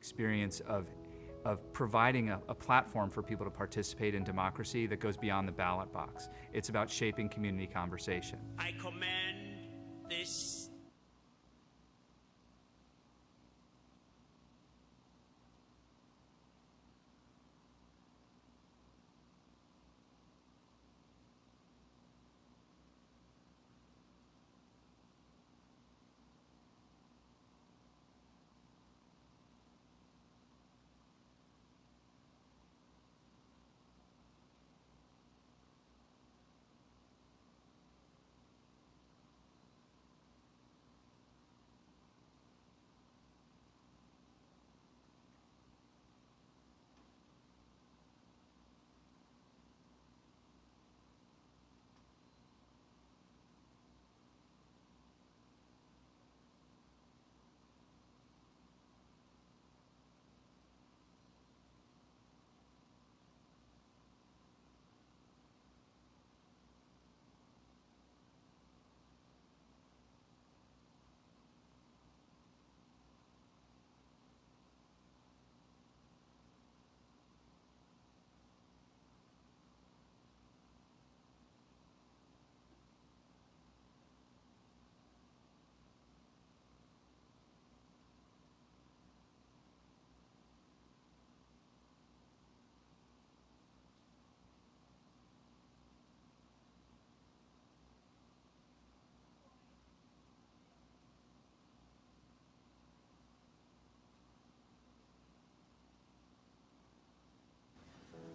experience of providing a platform for people to participate in democracy that goes beyond the ballot box. It's about shaping community conversation. I commend this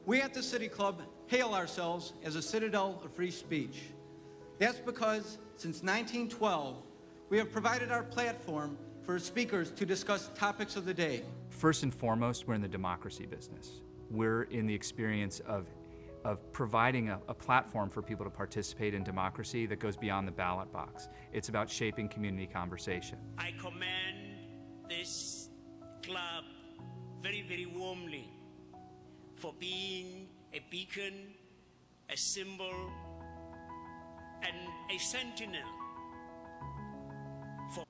We at the City Club hail ourselves as a citadel of free speech. That's because since 1912, we have provided our platform for speakers to discuss topics of the day. First and foremost, we're in the democracy business. We're in the experience of providing a platform for people to participate in democracy that goes beyond the ballot box. It's about shaping community conversation. I commend this club very, very warmly for being a beacon, a symbol, and a sentinel for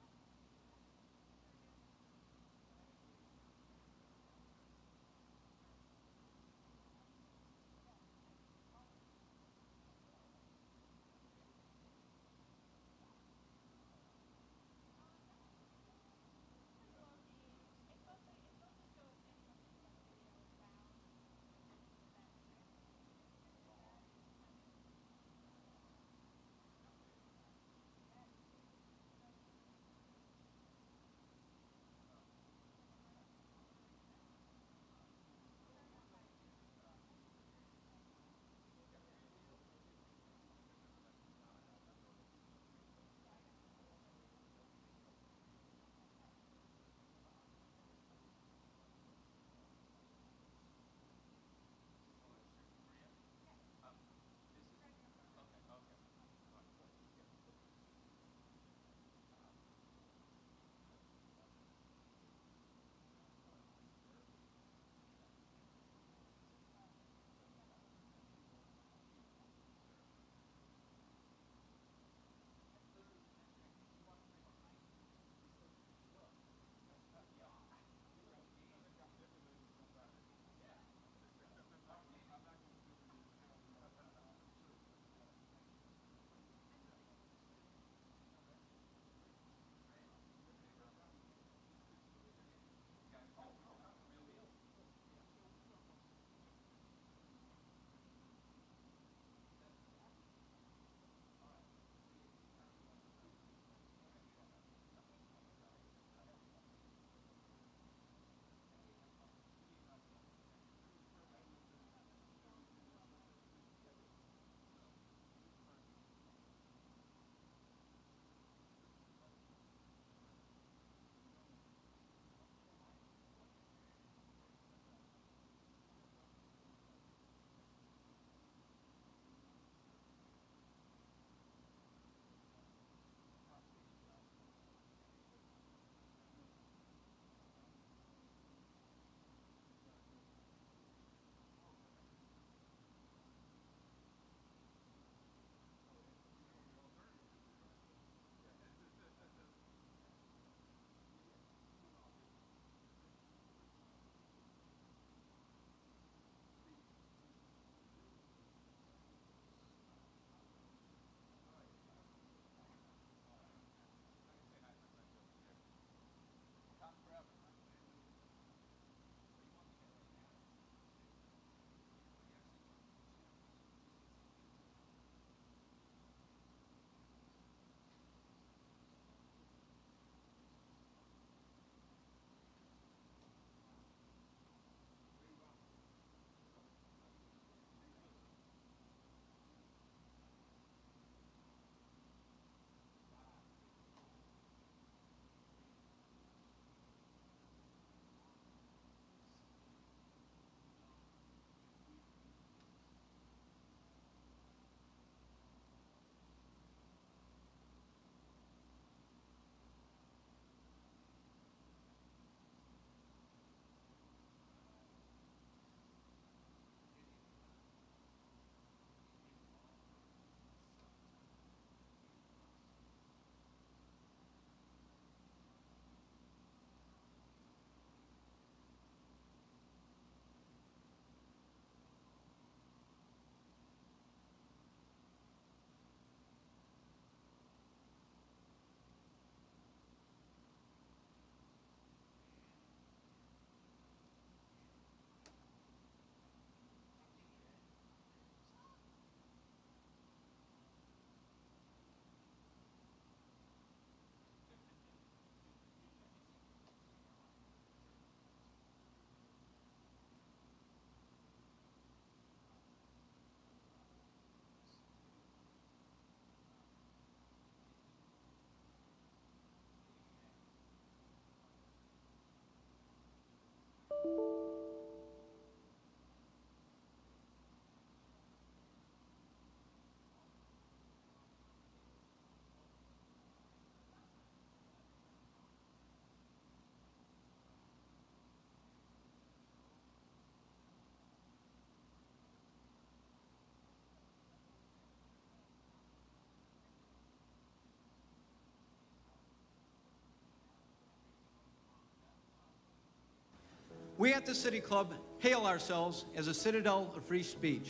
We at the City Club hail ourselves as a citadel of free speech.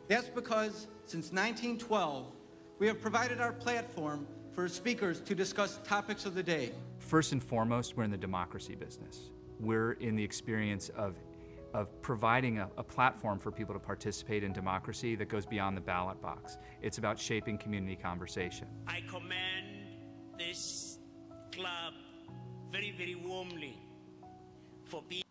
That's because since 1912, we have provided our platform for speakers to discuss topics of the day. First and foremost, we're in the democracy business. We're in the experience of providing a platform for people to participate in democracy that goes beyond the ballot box. It's about shaping community conversation. I commend this club very, very warmly for being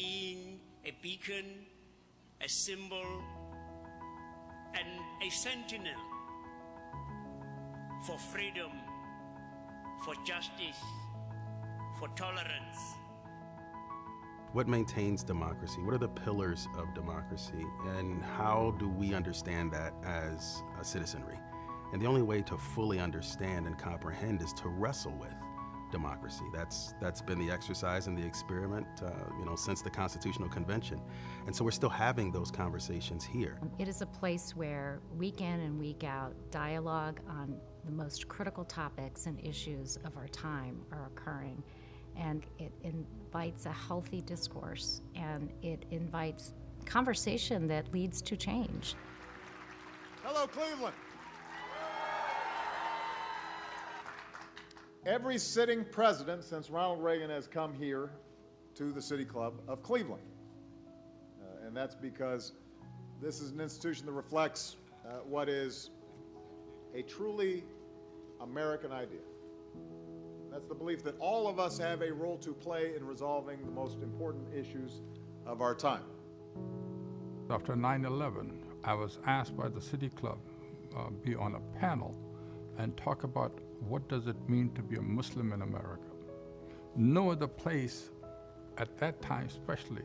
being a beacon, a symbol, and a sentinel for freedom, for justice, for tolerance. What maintains democracy? What are the pillars of democracy? And how do we understand that as a citizenry? And the only way to fully understand and comprehend is to wrestle with democracy. That's been the exercise and the experiment, since the Constitutional Convention. And so we're still having those conversations here. It is a place where week in and week out, dialogue on the most critical topics and issues of our time are occurring. And it invites a healthy discourse, and it invites conversation that leads to change. Hello, Cleveland. Every sitting president since Ronald Reagan has come here to the City Club of Cleveland. And that's because this is an institution that reflects what is a truly American idea. That's the belief that all of us have a role to play in resolving the most important issues of our time. After 9/11, I was asked by the City Club be on a panel and talk about what does it mean to be a Muslim in America. No other place at that time especially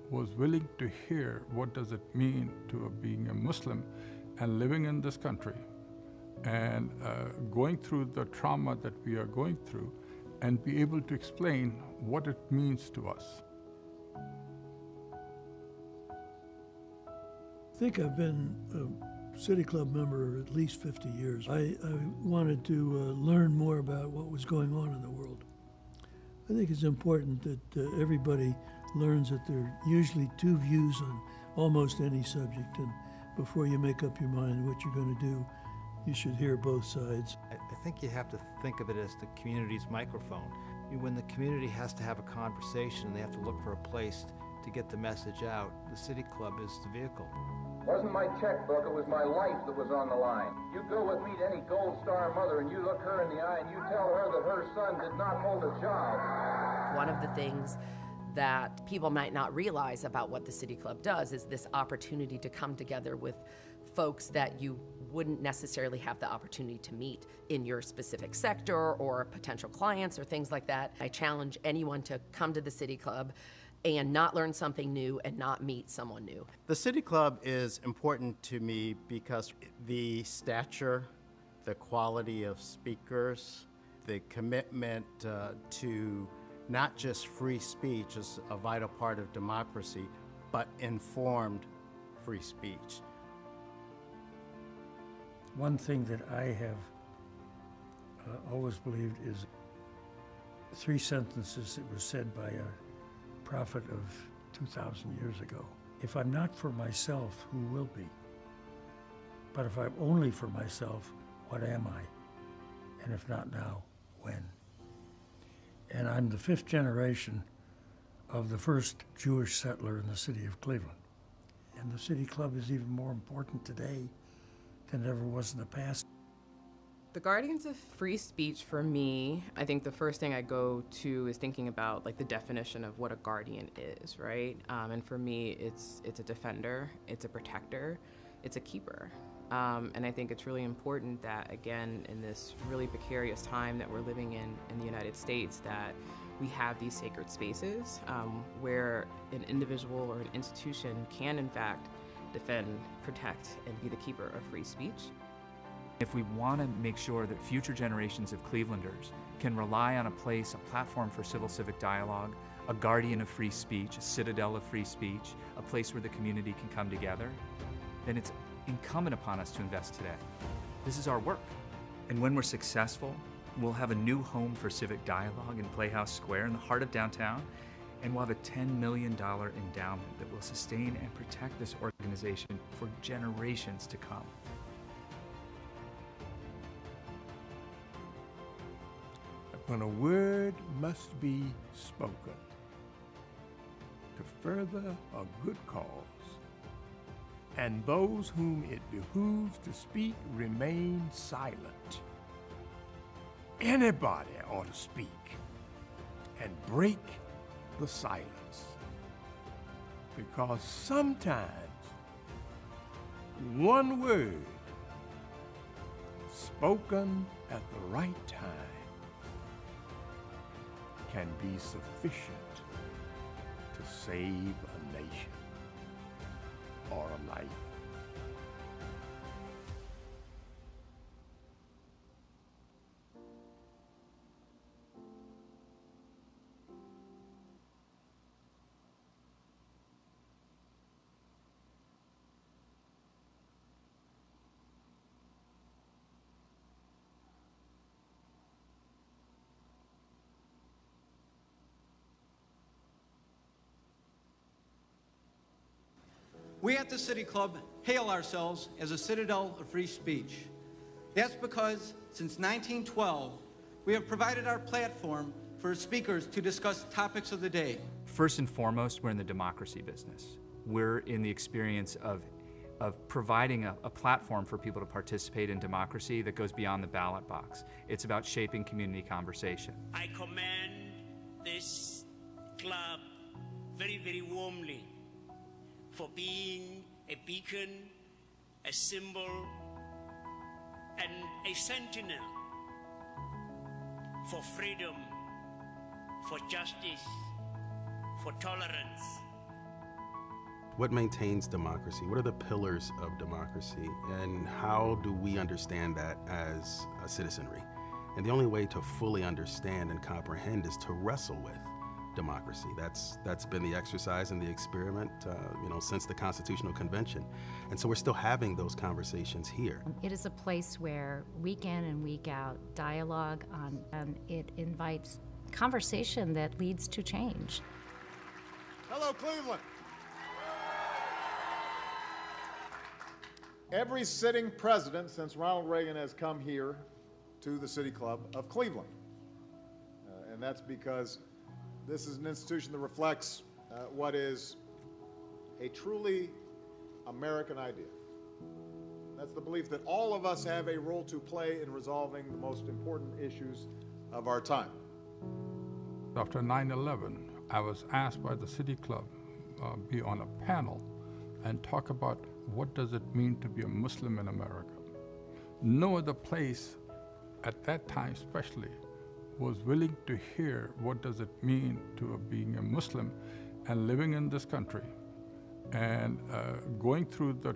was willing to hear what does it mean to being a Muslim and living in this country and going through the trauma that we are going through and be able to explain what it means to us. I think I've been a City Club member at least 50 years. I wanted to learn more about what was going on in the world. I think it's important that everybody learns that there are usually two views on almost any subject, and before you make up your mind what you're going to do, you should hear both sides. I think you have to think of it as the community's microphone. When the community has to have a conversation and they have to look for a place to get the message out, the City Club is the vehicle. It wasn't my checkbook, it was my life that was on the line. You go with me to any Gold Star mother and you look her in the eye and you tell her that her son did not hold a job. One of the things that people might not realize about what the City Club does is this opportunity to come together with folks that you wouldn't necessarily have the opportunity to meet in your specific sector or potential clients or things like that. I challenge anyone to come to the City Club and not learn something new and not meet someone new. The City Club is important to me because the stature, the quality of speakers, the commitment to not just free speech is a vital part of democracy, but informed free speech. One thing that I have always believed is 3 sentences that were said by a prophet of 2,000 years ago. If I'm not for myself, who will be? But if I'm only for myself, what am I? And if not now, when? And I'm the 5th generation of the first Jewish settler in the city of Cleveland. And the City Club is even more important today than it ever was in the past. The Guardians of Free Speech, for me, I think the first thing I go to is thinking about like the definition of what a guardian is, right? And for me, it's a defender, it's a protector, it's a keeper. And I think it's really important that, again, in this really precarious time that we're living in the United States, that we have these sacred spaces where an individual or an institution can, in fact, defend, protect, and be the keeper of free speech. If we want to make sure that future generations of Clevelanders can rely on a place, a platform for civil civic dialogue, a guardian of free speech, a citadel of free speech, a place where the community can come together, then it's incumbent upon us to invest today. This is our work. And when we're successful, we'll have a new home for civic dialogue in Playhouse Square in the heart of downtown, and we'll have a $10 million endowment that will sustain and protect this organization for generations to come. When a word must be spoken to further a good cause, and those whom it behooves to speak remain silent, anybody ought to speak and break the silence. because sometimes one word spoken at the right time can be sufficient to save a nation or a life. We at the City Club hail ourselves as a citadel of free speech. That's because since 1912, we have provided our platform for speakers to discuss topics of the day. First and foremost, we're in the democracy business. We're in the experience of providing a platform for people to participate in democracy that goes beyond the ballot box. It's about shaping community conversation. I commend this club very, very warmly for being a beacon, a symbol, and a sentinel for freedom, for justice, for tolerance. What maintains democracy? What are the pillars of democracy? And how do we understand that as a citizenry? And the only way to fully understand and comprehend is to wrestle with democracy. That's been the exercise and the experiment, since the Constitutional Convention. And so we're still having those conversations here. It is a place where week in and week out dialogue and it invites conversation that leads to change. Hello, Cleveland. Every sitting president since Ronald Reagan has come here to the City Club of Cleveland. And that's because this is an institution that reflects what is a truly American idea. That's the belief that all of us have a role to play in resolving the most important issues of our time. After 9/11, I was asked by the City Club be on a panel and talk about what does it mean to be a Muslim in America. No other place at that time especially was willing to hear what does it mean to being a Muslim and living in this country and going through the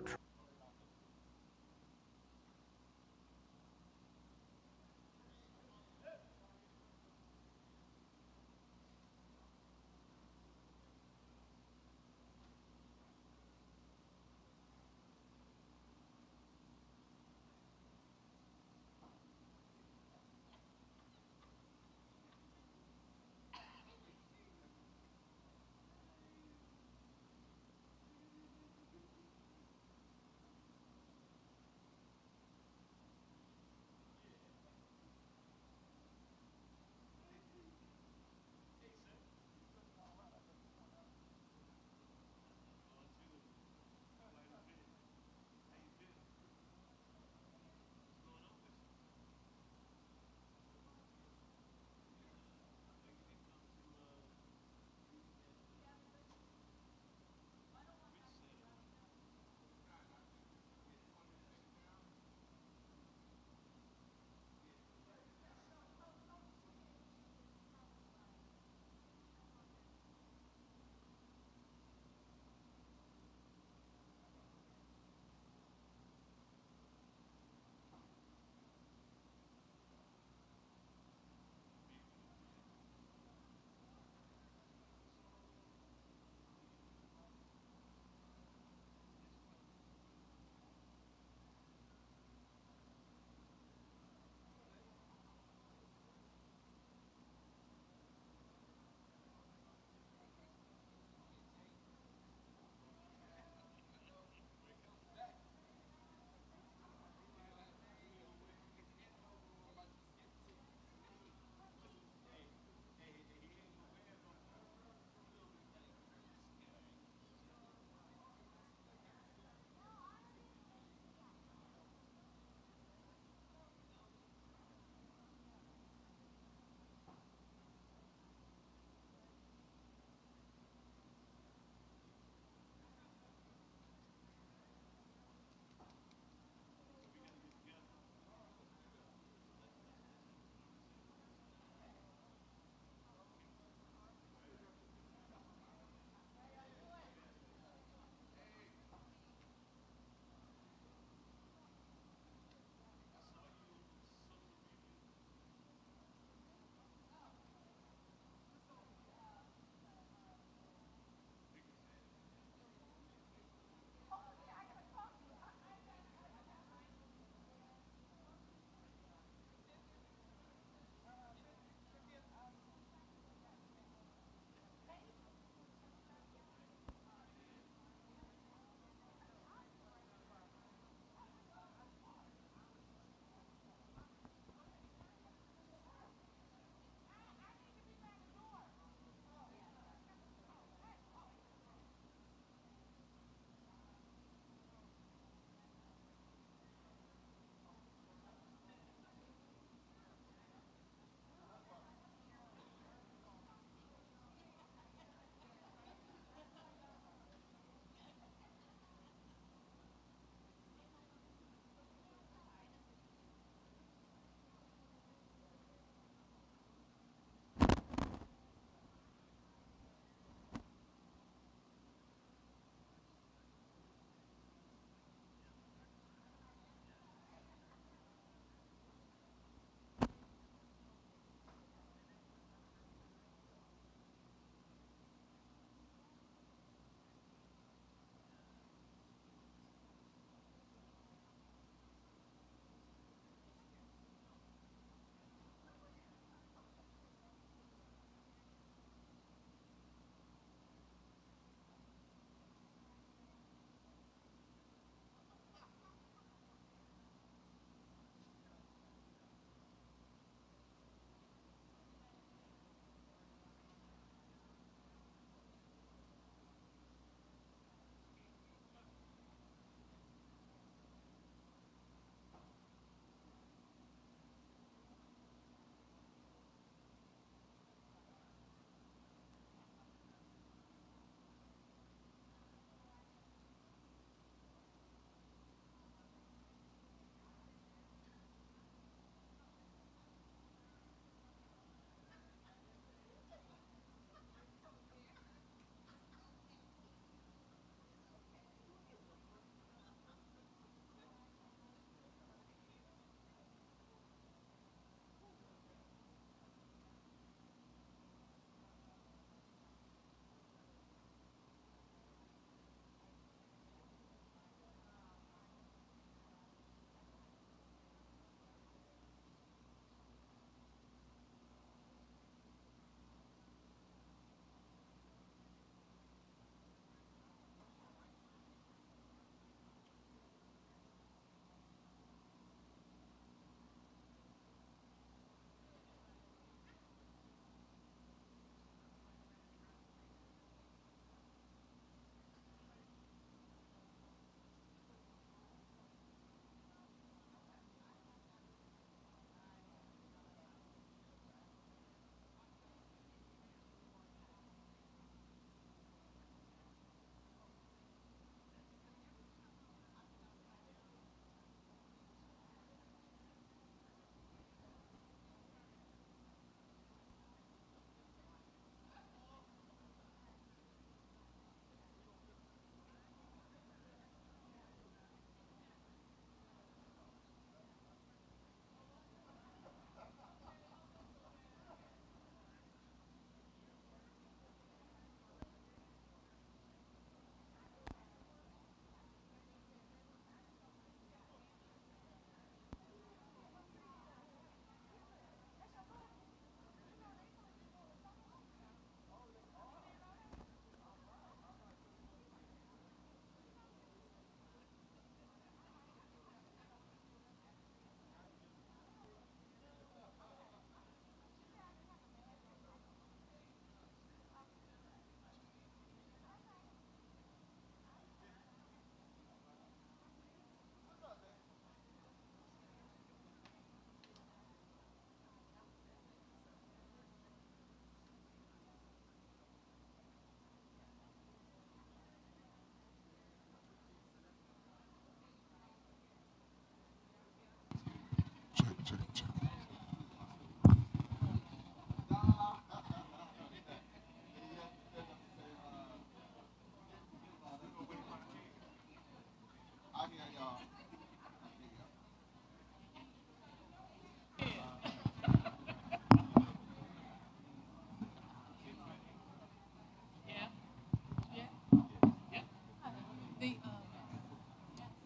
District.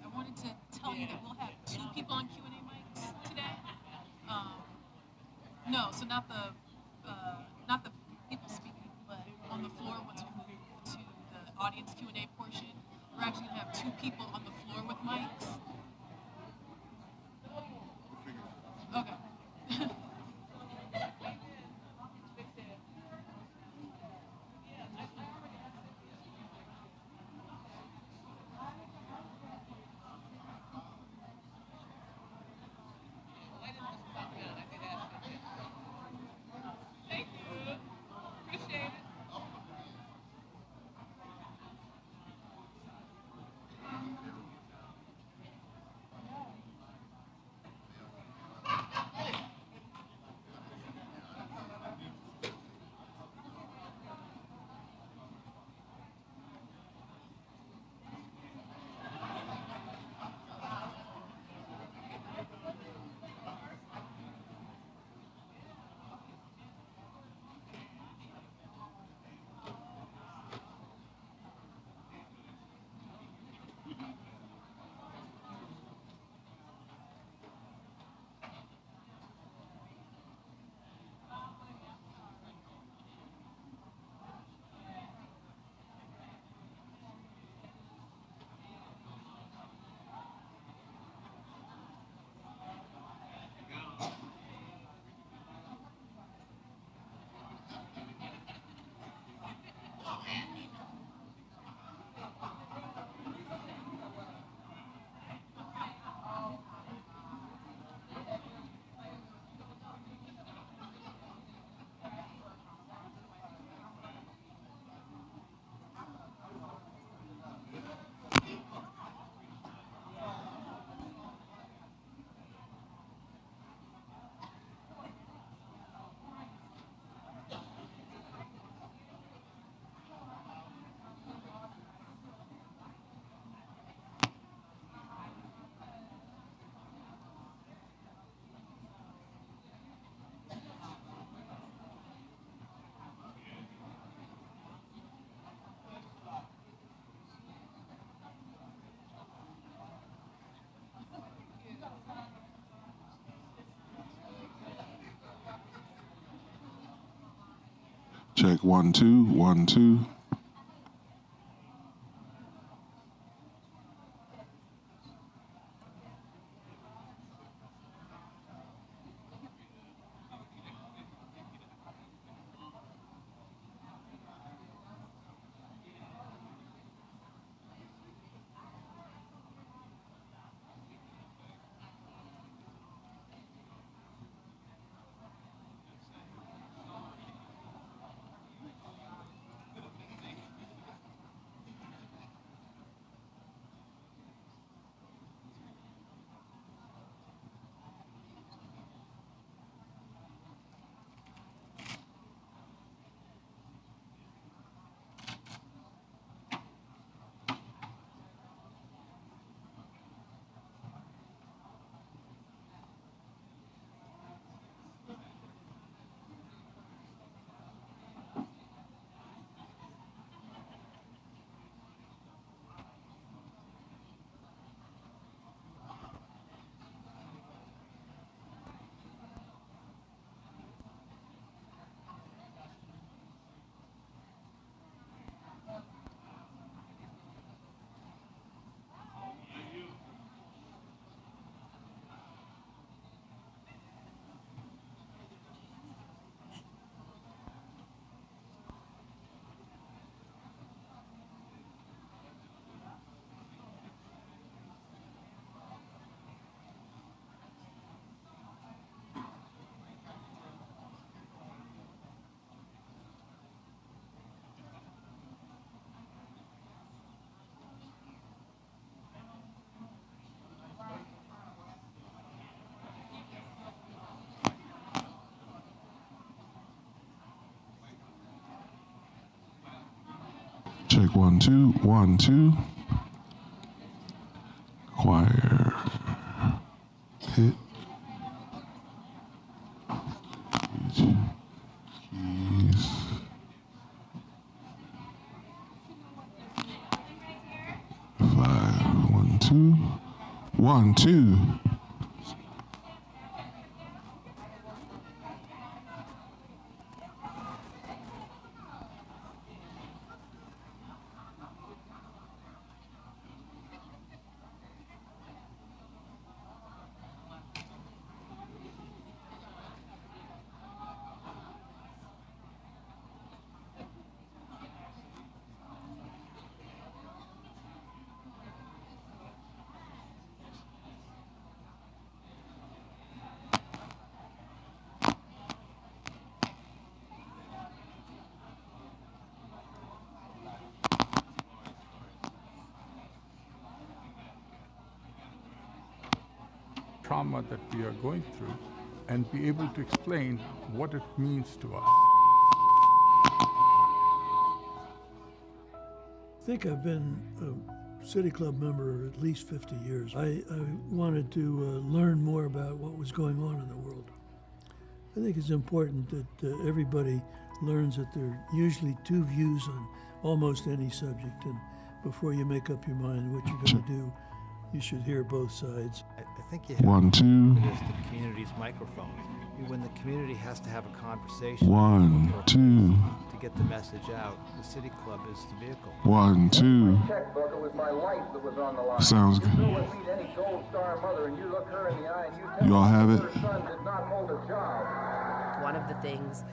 I wanted to tell you that we'll have 2 people on Q&A mics today. No, so not the people speaking, but on the floor once we move to the audience Q&A portion, we're actually gonna have 2 people on the floor with mics. Okay. Thank you. Appreciate it. Check 1 2 1 2. Check 1 2 1 2. Choir. Pit. Keys. 5 1 2 1 2. Trauma that we are going through and be able to explain what it means to us. I think I've been a City Club member at least 50 years. I wanted to learn more about what was going on in the world. I think it's important that everybody learns that there are usually two views on almost any subject, and before you make up your mind what you're going to do, you should hear both sides. I think you have 1 2. it is the community's microphone. When the community has to have a conversation 1 2. to get the message out, the City Club is the vehicle. 1 2. Checkbook, it was my life that was on the line. Sounds good. You go and meet any Gold Star mother and you look her in the eye and you tell You all her have that it? her son did not hold a job. One of the things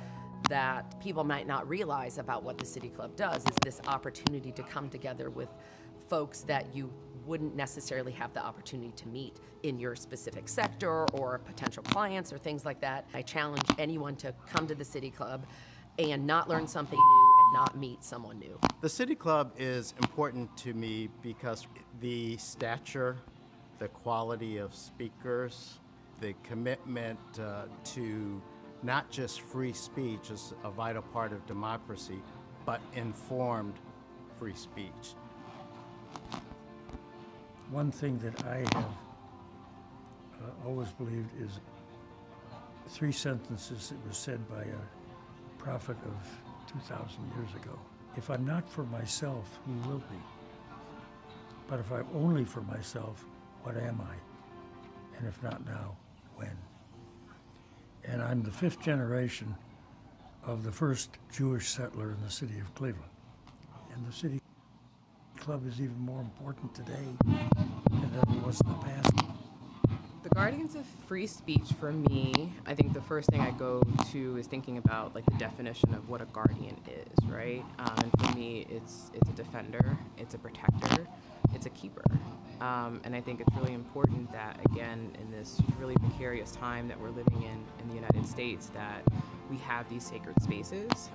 that people might not realize about what the City Club does is this opportunity to come together with folks that you wouldn't necessarily have the opportunity to meet in your specific sector or potential clients or things like that. I challenge anyone to come to the City Club and not learn something new and not meet someone new. The City Club is important to me because the stature, the quality of speakers, the commitment to not just free speech is a vital part of democracy, but informed free speech. One thing that I have always believed is 3 sentences that were said by a prophet of 2,000 years ago. If I'm not for myself, who will be? But if I'm only for myself, what am I? And if not now, when? And I'm the 5th generation of the first Jewish settler in the city of Cleveland. And the City Club is even more important today than it ever was in the past. The guardians of free speech, for me, I think the first thing I go to is thinking about like the definition of what a guardian is, right? And for me, it's a defender, it's a protector, it's a keeper. And I think it's really important that, again, in this really precarious time that we're living in the United States, that we have these sacred spaces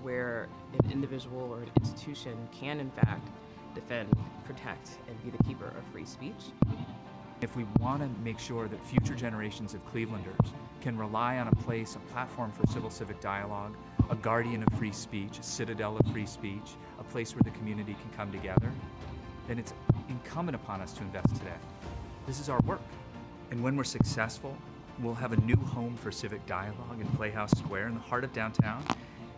where an individual or an institution can, in fact, defend, protect, and be the keeper of free speech. If we want to make sure that future generations of Clevelanders can rely on a place, a platform for civil civic dialogue, a guardian of free speech, a citadel of free speech, a place where the community can come together, then it's incumbent upon us to invest today. This is our work. And when we're successful, we'll have a new home for civic dialogue in Playhouse Square in the heart of downtown,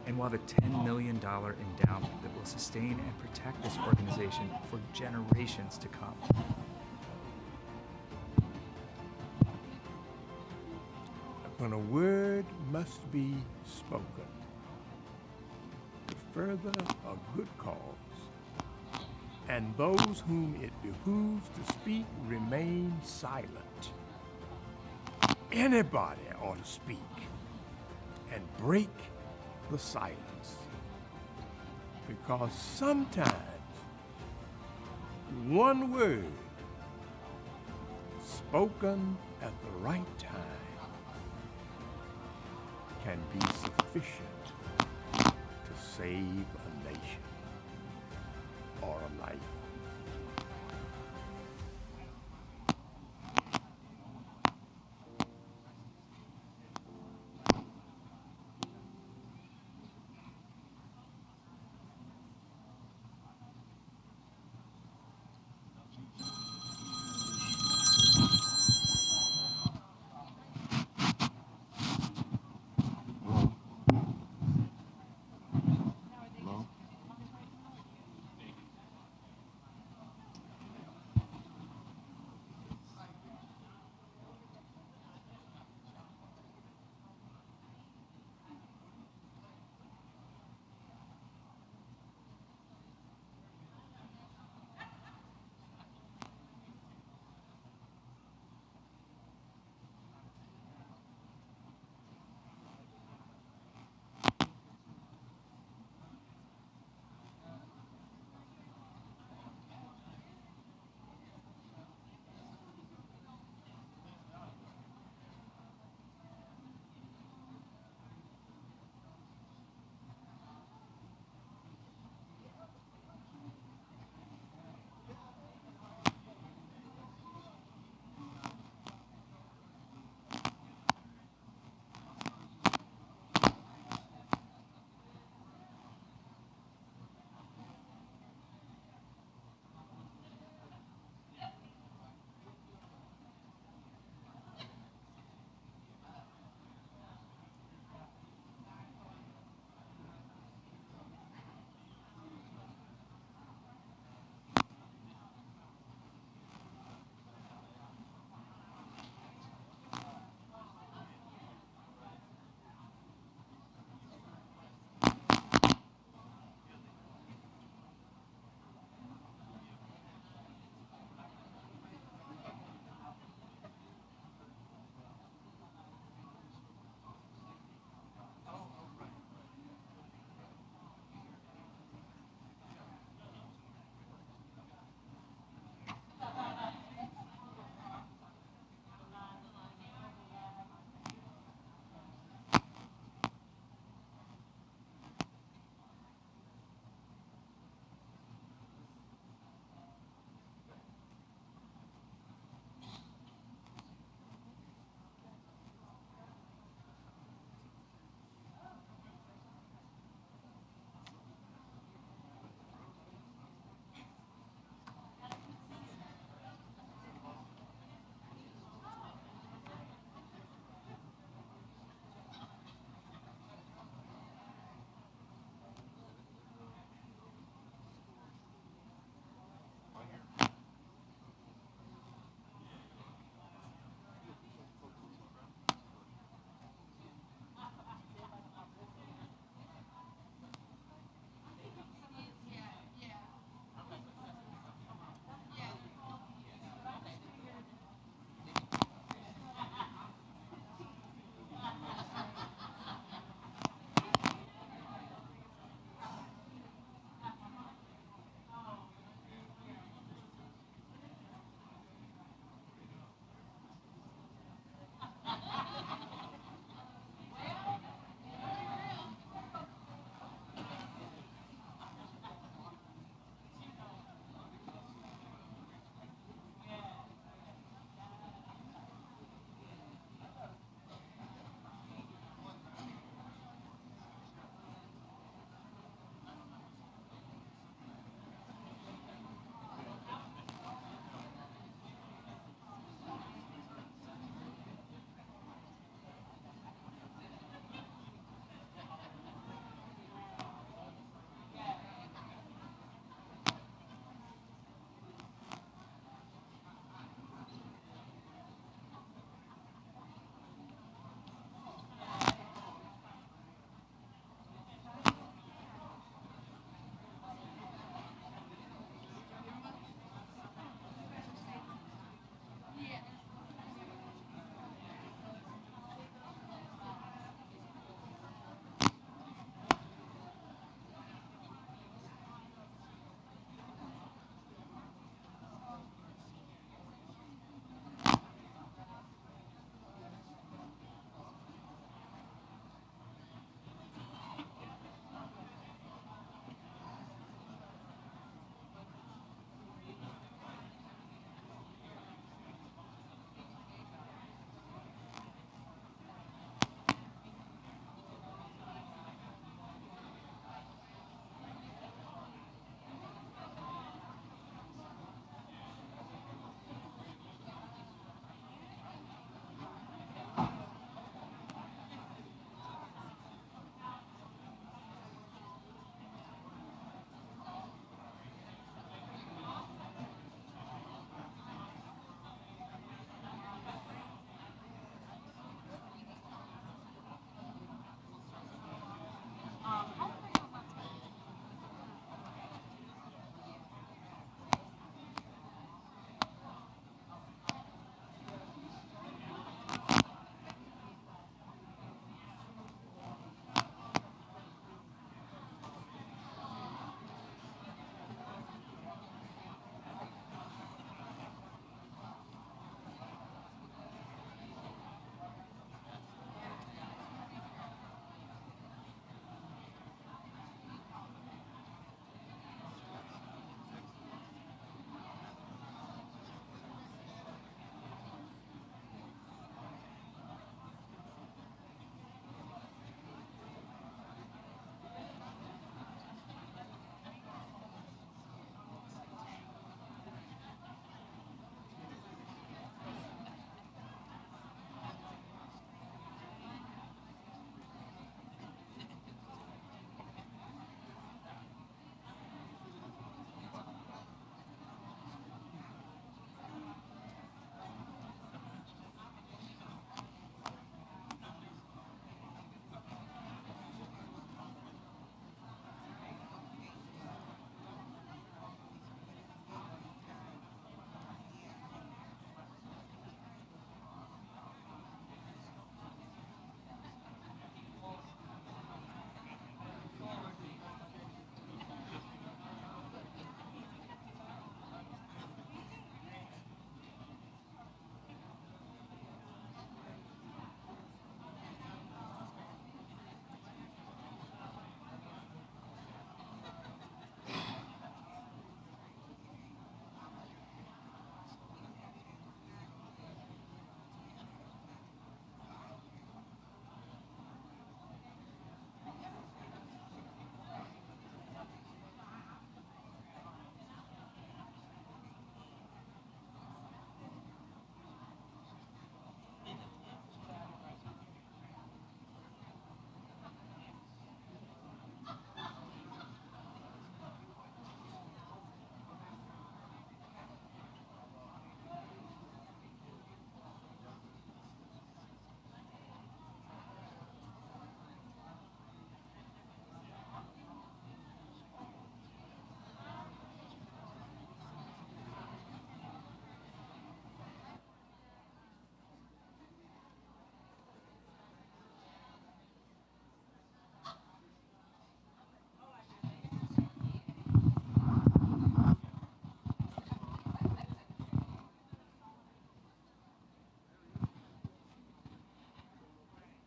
and we'll have a $10 million endowment that will sustain and protect this organization for generations to come. When a word must be spoken to further a good cause, and those whom it behooves to speak remain silent, anybody ought to speak and break the silence, because sometimes one word spoken at the right time can be sufficient to save a nation or a life.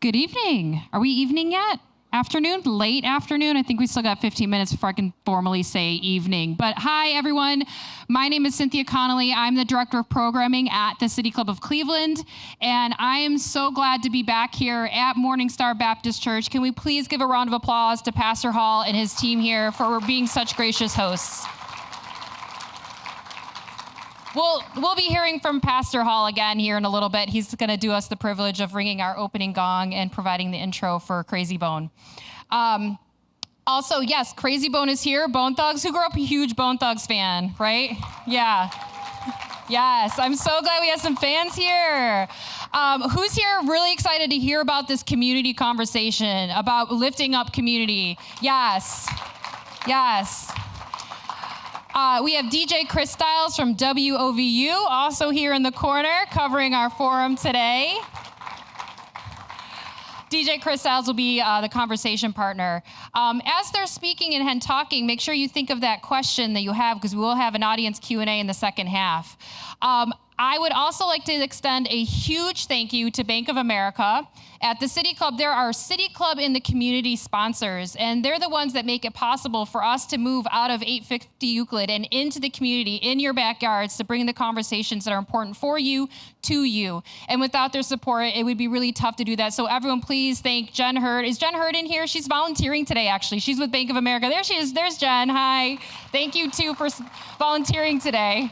Good evening. Are we evening yet? Afternoon? Late afternoon? I think we still got 15 minutes before I can formally say evening. But hi, everyone. My name is Cynthia Connolly. I'm the Director of Programming at the City Club of Cleveland, and I am so glad to be back here at Morning Star Baptist Church. Can we please give a round of applause to Pastor Hall and his team here for being such gracious hosts? We'll be hearing from Pastor Hall again here in a little bit. He's going to do us the privilege of ringing our opening gong and providing the intro for Crazy Bone. Also, yes, Crazy Bone is here. Bone Thugs. Who grew up a huge Bone Thugs fan, right? Yeah. Yes, I'm so glad we have some fans here. Who's here really excited to hear about this community conversation, about lifting up community? Yes. Yes. We have DJ Chris Stiles from WOVU also here in the corner covering our forum today. DJ Chris Stiles will be the conversation partner. As they're speaking and talking, make sure you think of that question that you have, because we will have an audience Q&A in the second half. I would also like to extend a huge thank you to Bank of America. At the City Club, there are City Club in the community sponsors, and they're the ones that make it possible for us to move out of 850 Euclid and into the community, in your backyards, to bring the conversations that are important for you to you. And without their support, it would be really tough to do that. So everyone, please thank Jen Hurd. Is Jen Hurd in here? She's volunteering today, actually. She's with Bank of America. There she is. There's Jen. Hi. Thank you, too, for volunteering today.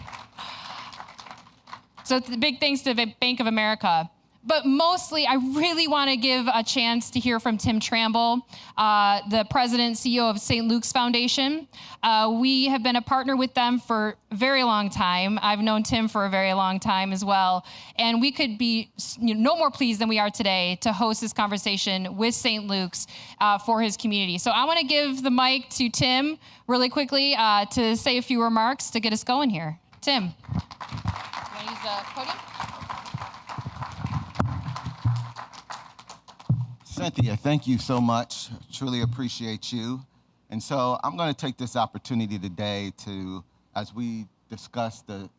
So big thanks to Bank of America. But mostly, I really want to give a chance to hear from Tim Tramble, the president and CEO of St. Luke's Foundation. We have been a partner with them for a very long time. I've known Tim for a very long time as well. And we could be no more pleased than we are today to host this conversation with St. Luke's for his community. So I want to give the mic to Tim really quickly to say a few remarks to get us going here. Tim. Use the podium. Cynthia, thank you so much. Truly appreciate you. And so I'm going to take this opportunity today to, as we discuss the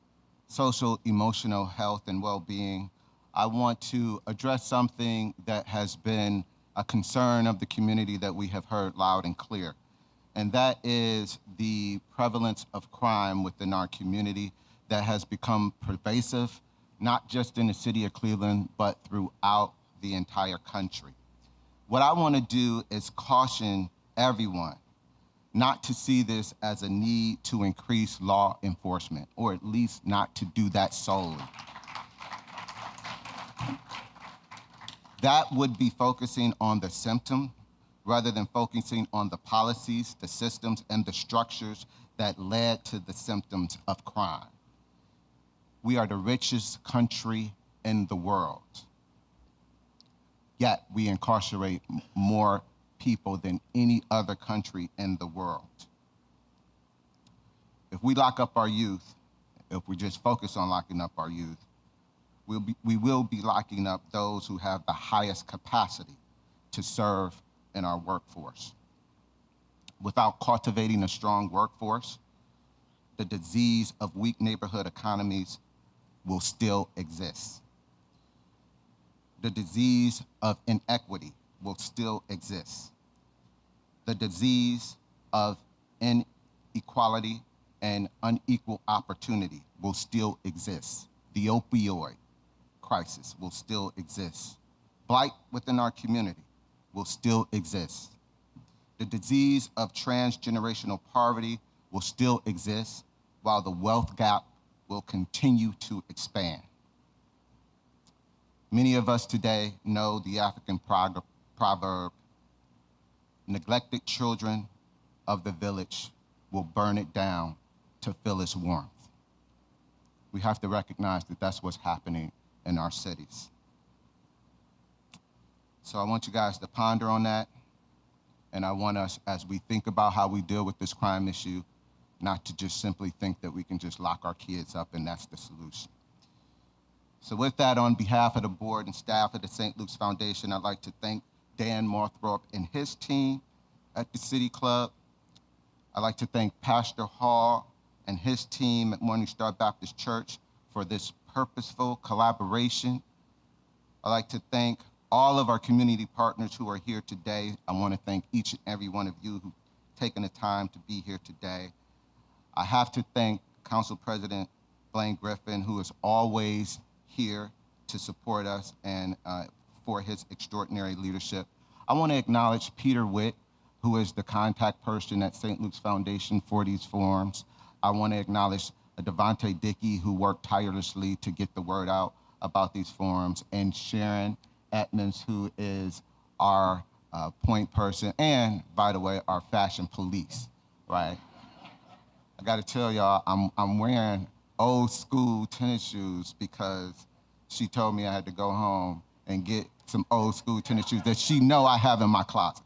social, emotional health and well-being, I want to address something that has been a concern of the community that we have heard loud and clear. And that is the prevalence of crime within our community that has become pervasive, not just in the city of Cleveland, but throughout the entire country. What I want to do is caution everyone not to see this as a need to increase law enforcement, or at least not to do that solely. That would be focusing on the symptom rather than focusing on the policies, the systems, and the structures that led to the symptoms of crime. We are the richest country in the world, yet we incarcerate more people than any other country in the world. If we lock up our youth, if we just focus on locking up our youth, we will be locking up those who have the highest capacity to serve in our workforce. Without cultivating a strong workforce, the disease of weak neighborhood economies will still exist. The disease of inequity will still exist. The disease of inequality and unequal opportunity will still exist. The opioid crisis will still exist. Blight within our community will still exist. The disease of transgenerational poverty will still exist, while the wealth gap will continue to expand. Many of us today know the African proverb, neglected children of the village will burn it down to feel its warmth. We have to recognize that that's what's happening in our cities. So I want you guys to ponder on that, and I want us, as we think about how we deal with this crime issue, not to just simply think that we can just lock our kids up and that's the solution. So with that, on behalf of the board and staff of the St. Luke's Foundation, I'd like to thank Dan Morthorpe and his team at the City Club. I'd like to thank Pastor Hall and his team at Morning Star Baptist Church for this purposeful collaboration. I'd like to thank all of our community partners who are here today. I want to thank each and every one of you who've taken the time to be here today. I have to thank Council President Blaine Griffin, who is always here to support us and for his extraordinary leadership. I want to acknowledge Peter Witt, who is the contact person at St. Luke's Foundation for these forums. I want to acknowledge Devontae Dickey, who worked tirelessly to get the word out about these forums, and Sharon Edmonds, who is our point person, and, by the way, our fashion police, right? I gotta tell y'all, I'm wearing old school tennis shoes because she told me I had to go home and get some old school tennis shoes that she know I have in my closet.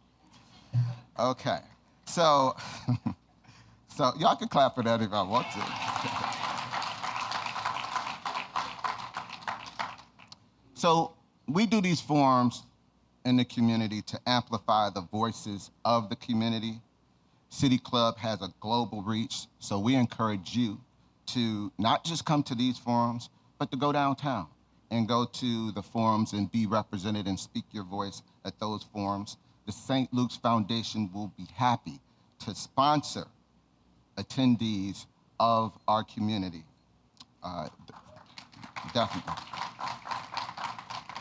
Okay, so, so y'all can clap for that if I want to. So we do these forums in the community to amplify the voices of the community. City Club has a global reach, so we encourage you to not just come to these forums, but to go downtown and go to the forums and be represented and speak your voice at those forums. The St. Luke's Foundation will be happy to sponsor attendees of our community. Definitely.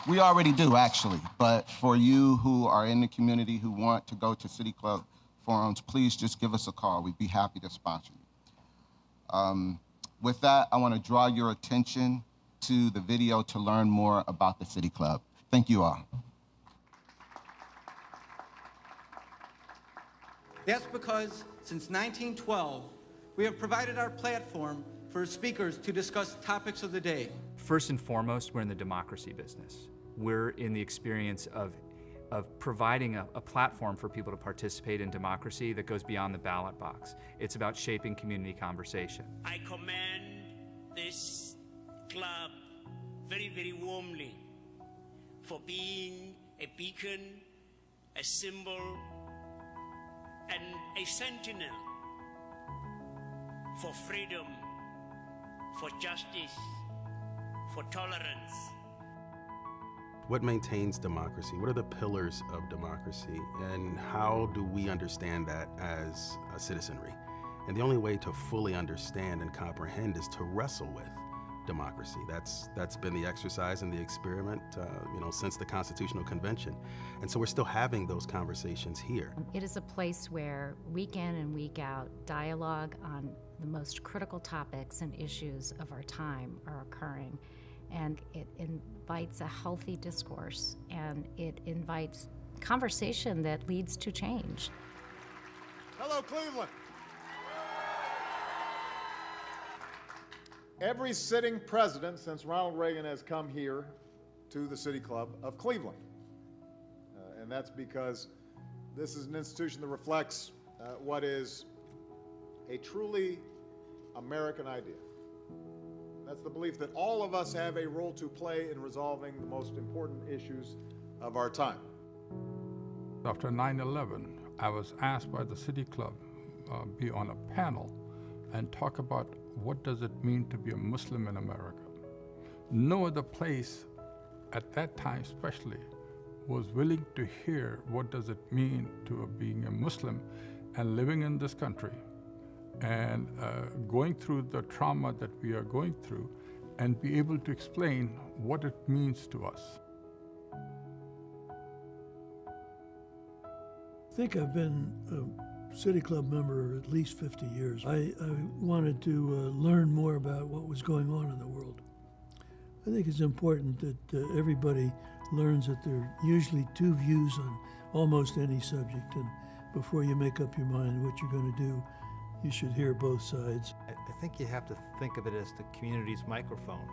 We already do, actually, but for you who are in the community who want to go to City Club forums, please just give us a call. We'd be happy to sponsor you. With that, I want to draw your attention to the video to learn more about the City Club. Thank you all. That's because since 1912, we have provided our platform for speakers to discuss topics of the day. First and foremost, we're in the democracy business. We're in the experience of providing a platform for people to participate in democracy that goes beyond the ballot box. It's about shaping community conversation. I commend this club very, very warmly for being a beacon, a symbol, and a sentinel for freedom, for justice, for tolerance. What maintains democracy? What are the pillars of democracy? And how do we understand that as a citizenry? And the only way to fully understand and comprehend is to wrestle with democracy. That's been the exercise and the experiment, since the Constitutional Convention. And so we're still having those conversations here. It is a place where week in and week out, dialogue on the most critical topics and issues of our time are occurring. And it invites a healthy discourse, and it invites conversation that leads to change. Hello, Cleveland. Every sitting president since Ronald Reagan has come here to the City Club of Cleveland. And that's because this is an institution that reflects what is a truly American idea. That's the belief that all of us have a role to play in resolving the most important issues of our time. After 9/11, I was asked by the City Club be on a panel and talk about what does it mean to be a Muslim in America. No other place at that time especially was willing to hear what does it mean to being a Muslim and living in this country and going through the trauma that we are going through and be able to explain what it means to us. I think I've been a City Club member at least 50 years. I wanted to learn more about what was going on in the world. I think it's important that everybody learns that there are usually two views on almost any subject, and before you make up your mind what you're going to do, you should hear both sides. I think you have to think of it as the community's microphone.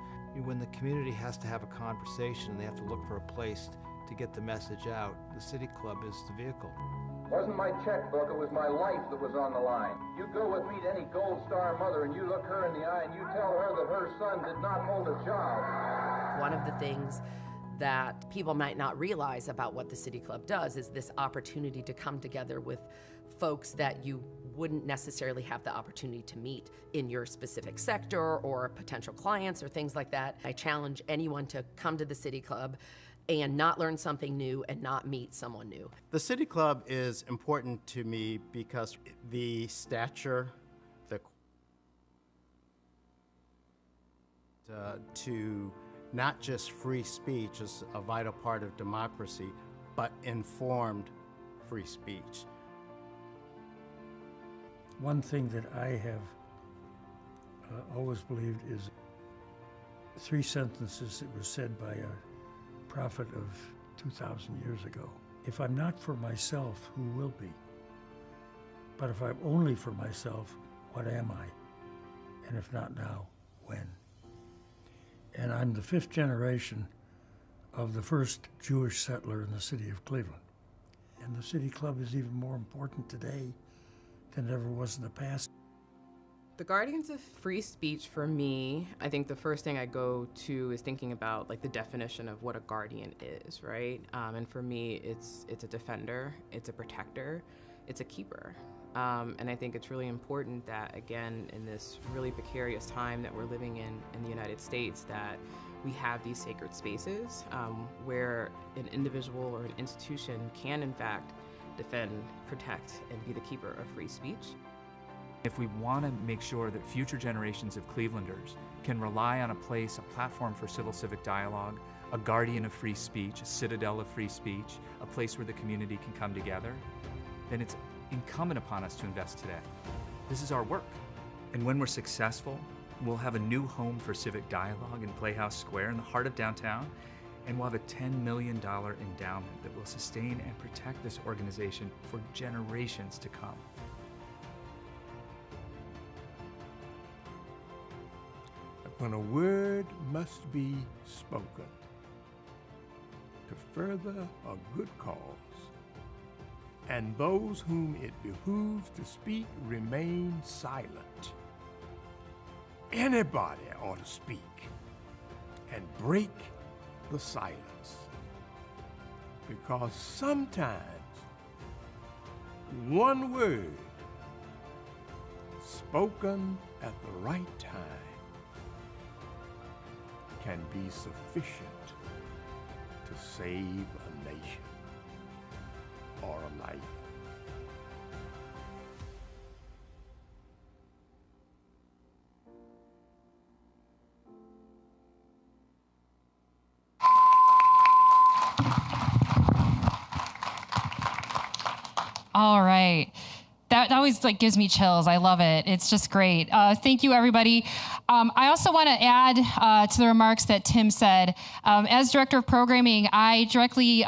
When the community has to have a conversation and they have to look for a place to get the message out, the City Club is the vehicle. It wasn't my checkbook, it was my life that was on the line. You go with me to any Gold Star mother and you look her in the eye and you tell her that her son did not hold a job. One of the things that people might not realize about what the City Club does is this opportunity to come together with folks that you wouldn't necessarily have the opportunity to meet in your specific sector or potential clients or things like that. I challenge anyone to come to the City Club and not learn something new and not meet someone new. The City Club is important to me because the stature, to not just free speech is a vital part of democracy, but informed free speech. One thing that I have always believed is 3 sentences that were said by a prophet of 2,000 years ago. If I'm not for myself, who will be? But if I'm only for myself, what am I? And if not now, when? And I'm the 5th generation of the first Jewish settler in the city of Cleveland. And the City Club is even more important today than it ever was in the past. The guardians of free speech, for me, I think the first thing I go to is thinking about like the definition of what a guardian is, right? And for me, it's a defender, it's a protector, it's a keeper. And I think it's really important that, again, in this really precarious time that we're living in the United States, that we have these sacred spaces where an individual or an institution can, in fact, defend, protect, and be the keeper of free speech. If we want to make sure that future generations of Clevelanders can rely on a place, a platform for civil civic dialogue, a guardian of free speech, a citadel of free speech, a place where the community can come together, then it's incumbent upon us to invest today. This is our work. And when we're successful, we'll have a new home for civic dialogue in Playhouse Square in the heart of downtown, and we'll have a $10 million endowment that will sustain and protect this organization for generations to come. When a word must be spoken to further a good cause, and those whom it behooves to speak remain silent, anybody ought to speak and break the silence, because sometimes one word spoken at the right time can be sufficient to save a nation or a life. All right. That always gives me chills. I love it. It's just great. Thank you, everybody. I also want to add to the remarks that Tim said. As Director of Programming, I directly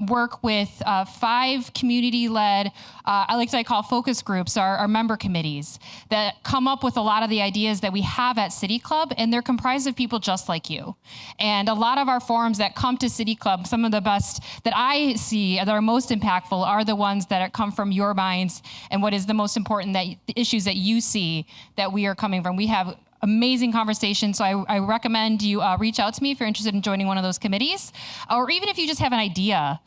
work with 5 community-led, I call focus groups, our member committees, that come up with a lot of the ideas that we have at City Club, and they're comprised of people just like you. And a lot of our forums that come to City Club, some of the best that I see that are most impactful are the ones that come from your minds and what is the most important, the issues that you see that we are coming from. We have amazing conversations, so I recommend you reach out to me if you're interested in joining one of those committees, or even if you just have an idea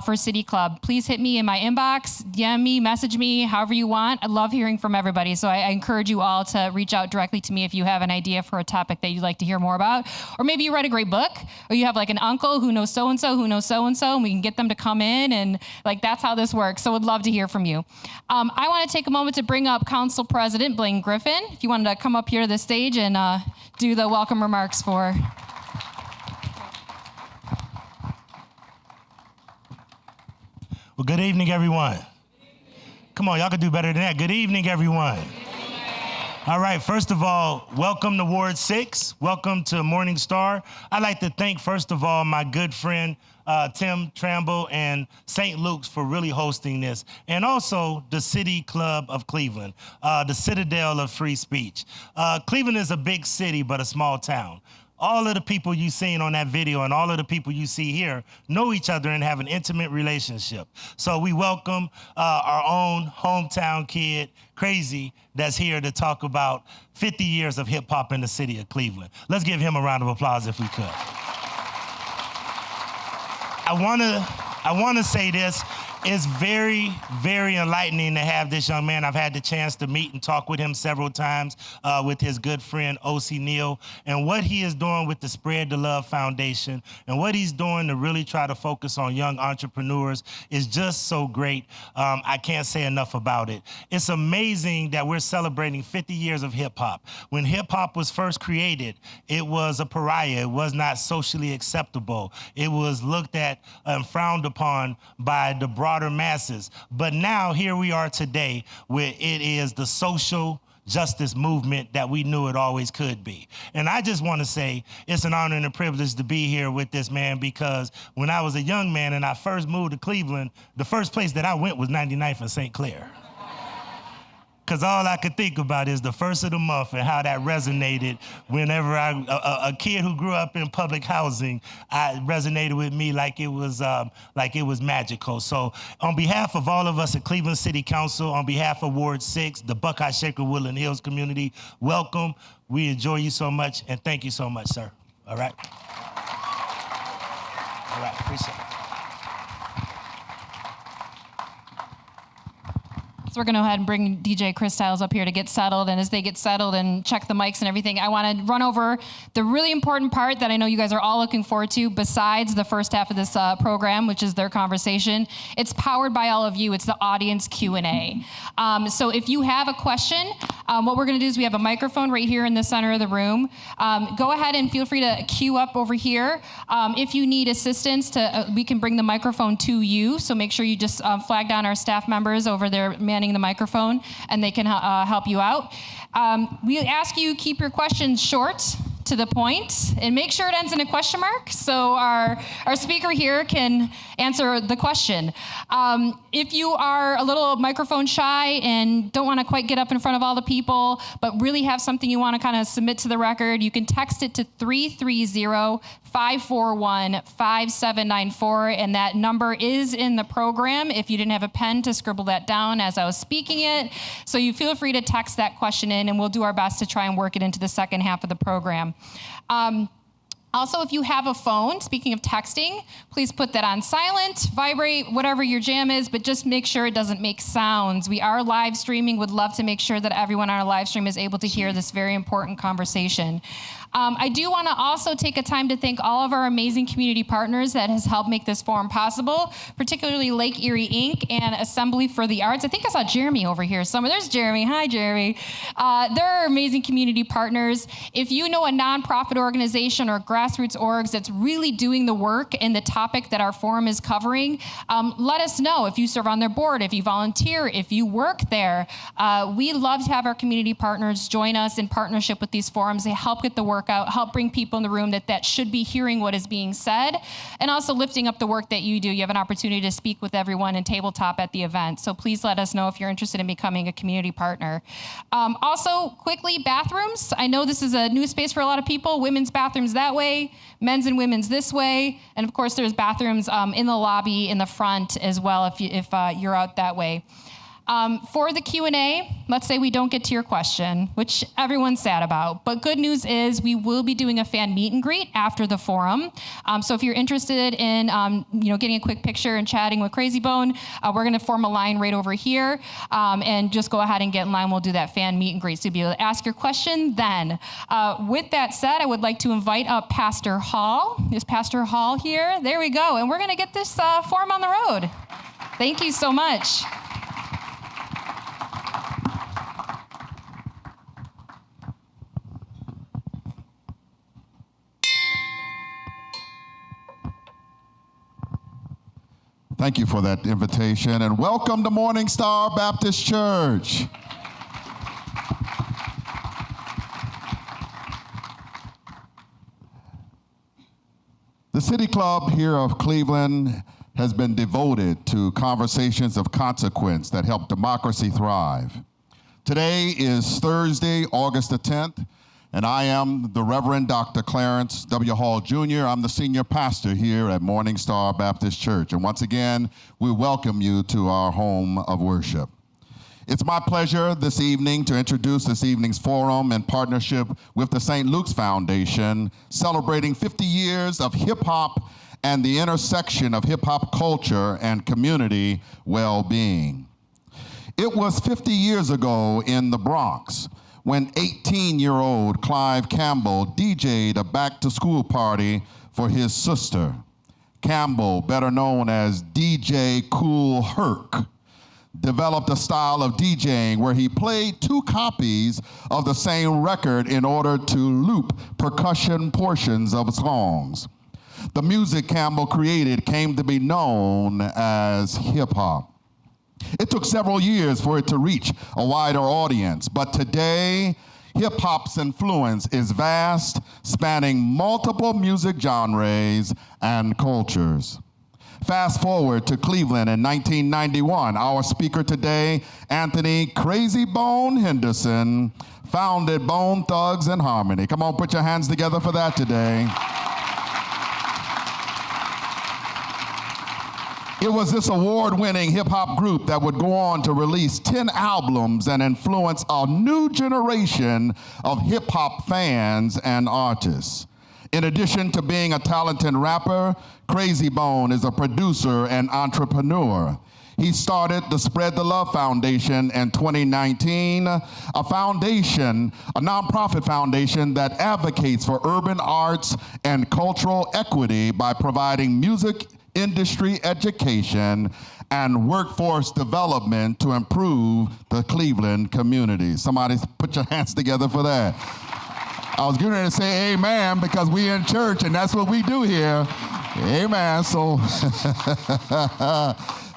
for City Club, please hit me in my inbox, DM me, message me, however you want. I love hearing from everybody, so I encourage you all to reach out directly to me if you have an idea for a topic that you'd like to hear more about, or maybe you read a great book, or you have an uncle who knows so-and-so who knows so-and-so, and we can get them to come in, and that's how this works, so would love to hear from you. I want to take a moment to bring up Council President Blaine Griffin, if you wanted to come up here to the stage and do the welcome remarks for. Well, good evening, everyone. Come on, y'all can do better than that. Good evening, everyone. All right, first of all, welcome to Ward 6. Welcome to Morning Star. I'd like to thank, first of all, my good friend, Tim Tramble and St. Luke's for really hosting this, and also the City Club of Cleveland, the citadel of free speech. Cleveland is a big city, but a small town. All of the people you seen on that video and all of the people you see here know each other and have an intimate relationship. So we welcome our own hometown kid, Crazy, that's here to talk about 50 years of hip hop in the city of Cleveland. Let's give him a round of applause if we could. I want to say this. It's very, very enlightening to have this young man. I've had the chance to meet and talk with him several times with his good friend, O.C. Neal, and what he is doing with the Spread the Love Foundation and what he's doing to really try to focus on young entrepreneurs is just so great. I can't say enough about it. It's amazing that we're celebrating 50 years of hip hop. When hip hop was first created, it was a pariah. It was not socially acceptable. It was looked at and frowned upon by the broader masses. But now here we are today where it is the social justice movement that we knew it always could be. And I just want to say it's an honor and a privilege to be here with this man, because when I was a young man and I first moved to Cleveland, the first place that I went was 99th and St. Clair. Because all I could think about is the first of the month and how that resonated whenever a kid who grew up in public housing, it resonated with me like it was magical. So on behalf of all of us at Cleveland City Council, on behalf of Ward 6, the Buckeye Shaker Woodland Hills community, welcome. We enjoy you so much, and thank you so much, sir. All right? All right, appreciate it. So we're going to go ahead and bring DJ Chris Styles up here to get settled. And as they get settled and check the mics and everything, I want to run over the really important part that I know you guys are all looking forward to besides the first half of this program, which is their conversation. It's powered by all of you. It's the audience Q&A. So if you have a question, what we're going to do is we have a microphone right here in the center of the room. Go ahead and feel free to queue up over here. If you need assistance, we can bring the microphone to you. So make sure you just flag down our staff members over there manning the microphone, and they can help you out. We ask you keep your questions short, to the point, and make sure it ends in a question mark so our speaker here can answer the question. If you are a little microphone shy and don't want to quite get up in front of all the people, but really have something you want to kind of submit to the record, you can text it to 330-541-5794, and that number is in the program if you didn't have a pen to scribble that down as I was speaking it. So you feel free to text that question in, and we'll do our best to try and work it into the second half of the program. Also, if you have a phone, speaking of texting, please put that on silent, vibrate, whatever your jam is, but just make sure it doesn't make sounds. We are live streaming, would love to make sure that everyone on our live stream is able to hear this very important conversation. I do want to also take a time to thank all of our amazing community partners that has helped make this forum possible, particularly Lake Erie Inc. and Assembly for the Arts. I think I saw Jeremy over here somewhere. There's Jeremy. Hi, Jeremy. They're amazing community partners. If you know a nonprofit organization or grassroots orgs that's really doing the work in the topic that our forum is covering, let us know. If you serve on their board, if you volunteer, if you work there, we love to have our community partners join us in partnership with these forums. They help get the work out, help bring people in the room that should be hearing what is being said, and also lifting up the work that you do. You have an opportunity to speak with everyone in tabletop at the event, so please let us know if you're interested in becoming a community partner. Also, quickly, bathrooms. I know this is a new space for a lot of people. Women's bathrooms that way, men's and women's this way, and of course there's bathrooms in the lobby in the front as well if you're out that way. For the Q&A, let's say we don't get to your question, which everyone's sad about, but good news is we will be doing a fan meet and greet after the forum. So if you're interested in getting a quick picture and chatting with Crazy Bone, we're going to form a line right over here, and just go ahead and get in line. We'll do that fan meet and greet, so you'll be able to ask your question then. With that said, I would like to invite up Pastor Hall. Is Pastor Hall here? There we go, and we're going to get this forum on the road. Thank you so much. Thank you for that invitation, and welcome to Morning Star Baptist Church. The City Club here of Cleveland has been devoted to conversations of consequence that help democracy thrive. Today is Thursday, August the 10th, and I am the Reverend Dr. Clarence W. Hall, Jr. I'm the senior pastor here at Morning Star Baptist Church. And once again, we welcome you to our home of worship. It's my pleasure this evening to introduce this evening's forum in partnership with the St. Luke's Foundation, celebrating 50 years of hip-hop and the intersection of hip-hop culture and community well-being. It was 50 years ago in the Bronx when 18-year-old Clive Campbell DJ'd a back-to-school party for his sister. Campbell, better known as DJ Kool Herc, developed a style of DJing where he played 2 copies of the same record in order to loop percussion portions of songs. The music Campbell created came to be known as hip-hop. It took several years for it to reach a wider audience, but today, hip-hop's influence is vast, spanning multiple music genres and cultures. Fast forward to Cleveland in 1991. Our speaker today, Anthony Crazy Bone Henderson, founded Bone Thugs and Harmony. Come on, put your hands together for that today. It was this award-winning hip-hop group that would go on to release 10 albums and influence a new generation of hip-hop fans and artists. In addition to being a talented rapper, Crazy Bone is a producer and entrepreneur. He started the Spread the Love Foundation in 2019, a nonprofit foundation that advocates for urban arts and cultural equity by providing music industry education and workforce development to improve the Cleveland community. Somebody put your hands together for that. I was getting ready to say amen because we in church and that's what we do here. Amen. So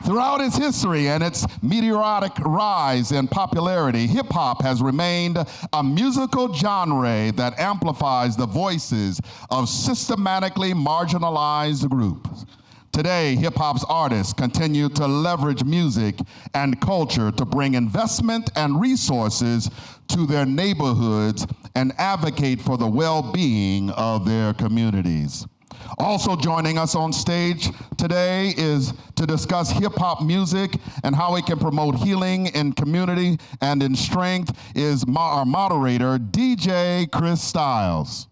throughout its history and its meteoric rise in popularity, hip-hop has remained a musical genre that amplifies the voices of systematically marginalized groups. Today, hip-hop's artists continue to leverage music and culture to bring investment and resources to their neighborhoods and advocate for the well-being of their communities. Also joining us on stage today is to discuss hip-hop music and how it can promote healing in community and in strength is our moderator, DJ Chris Styles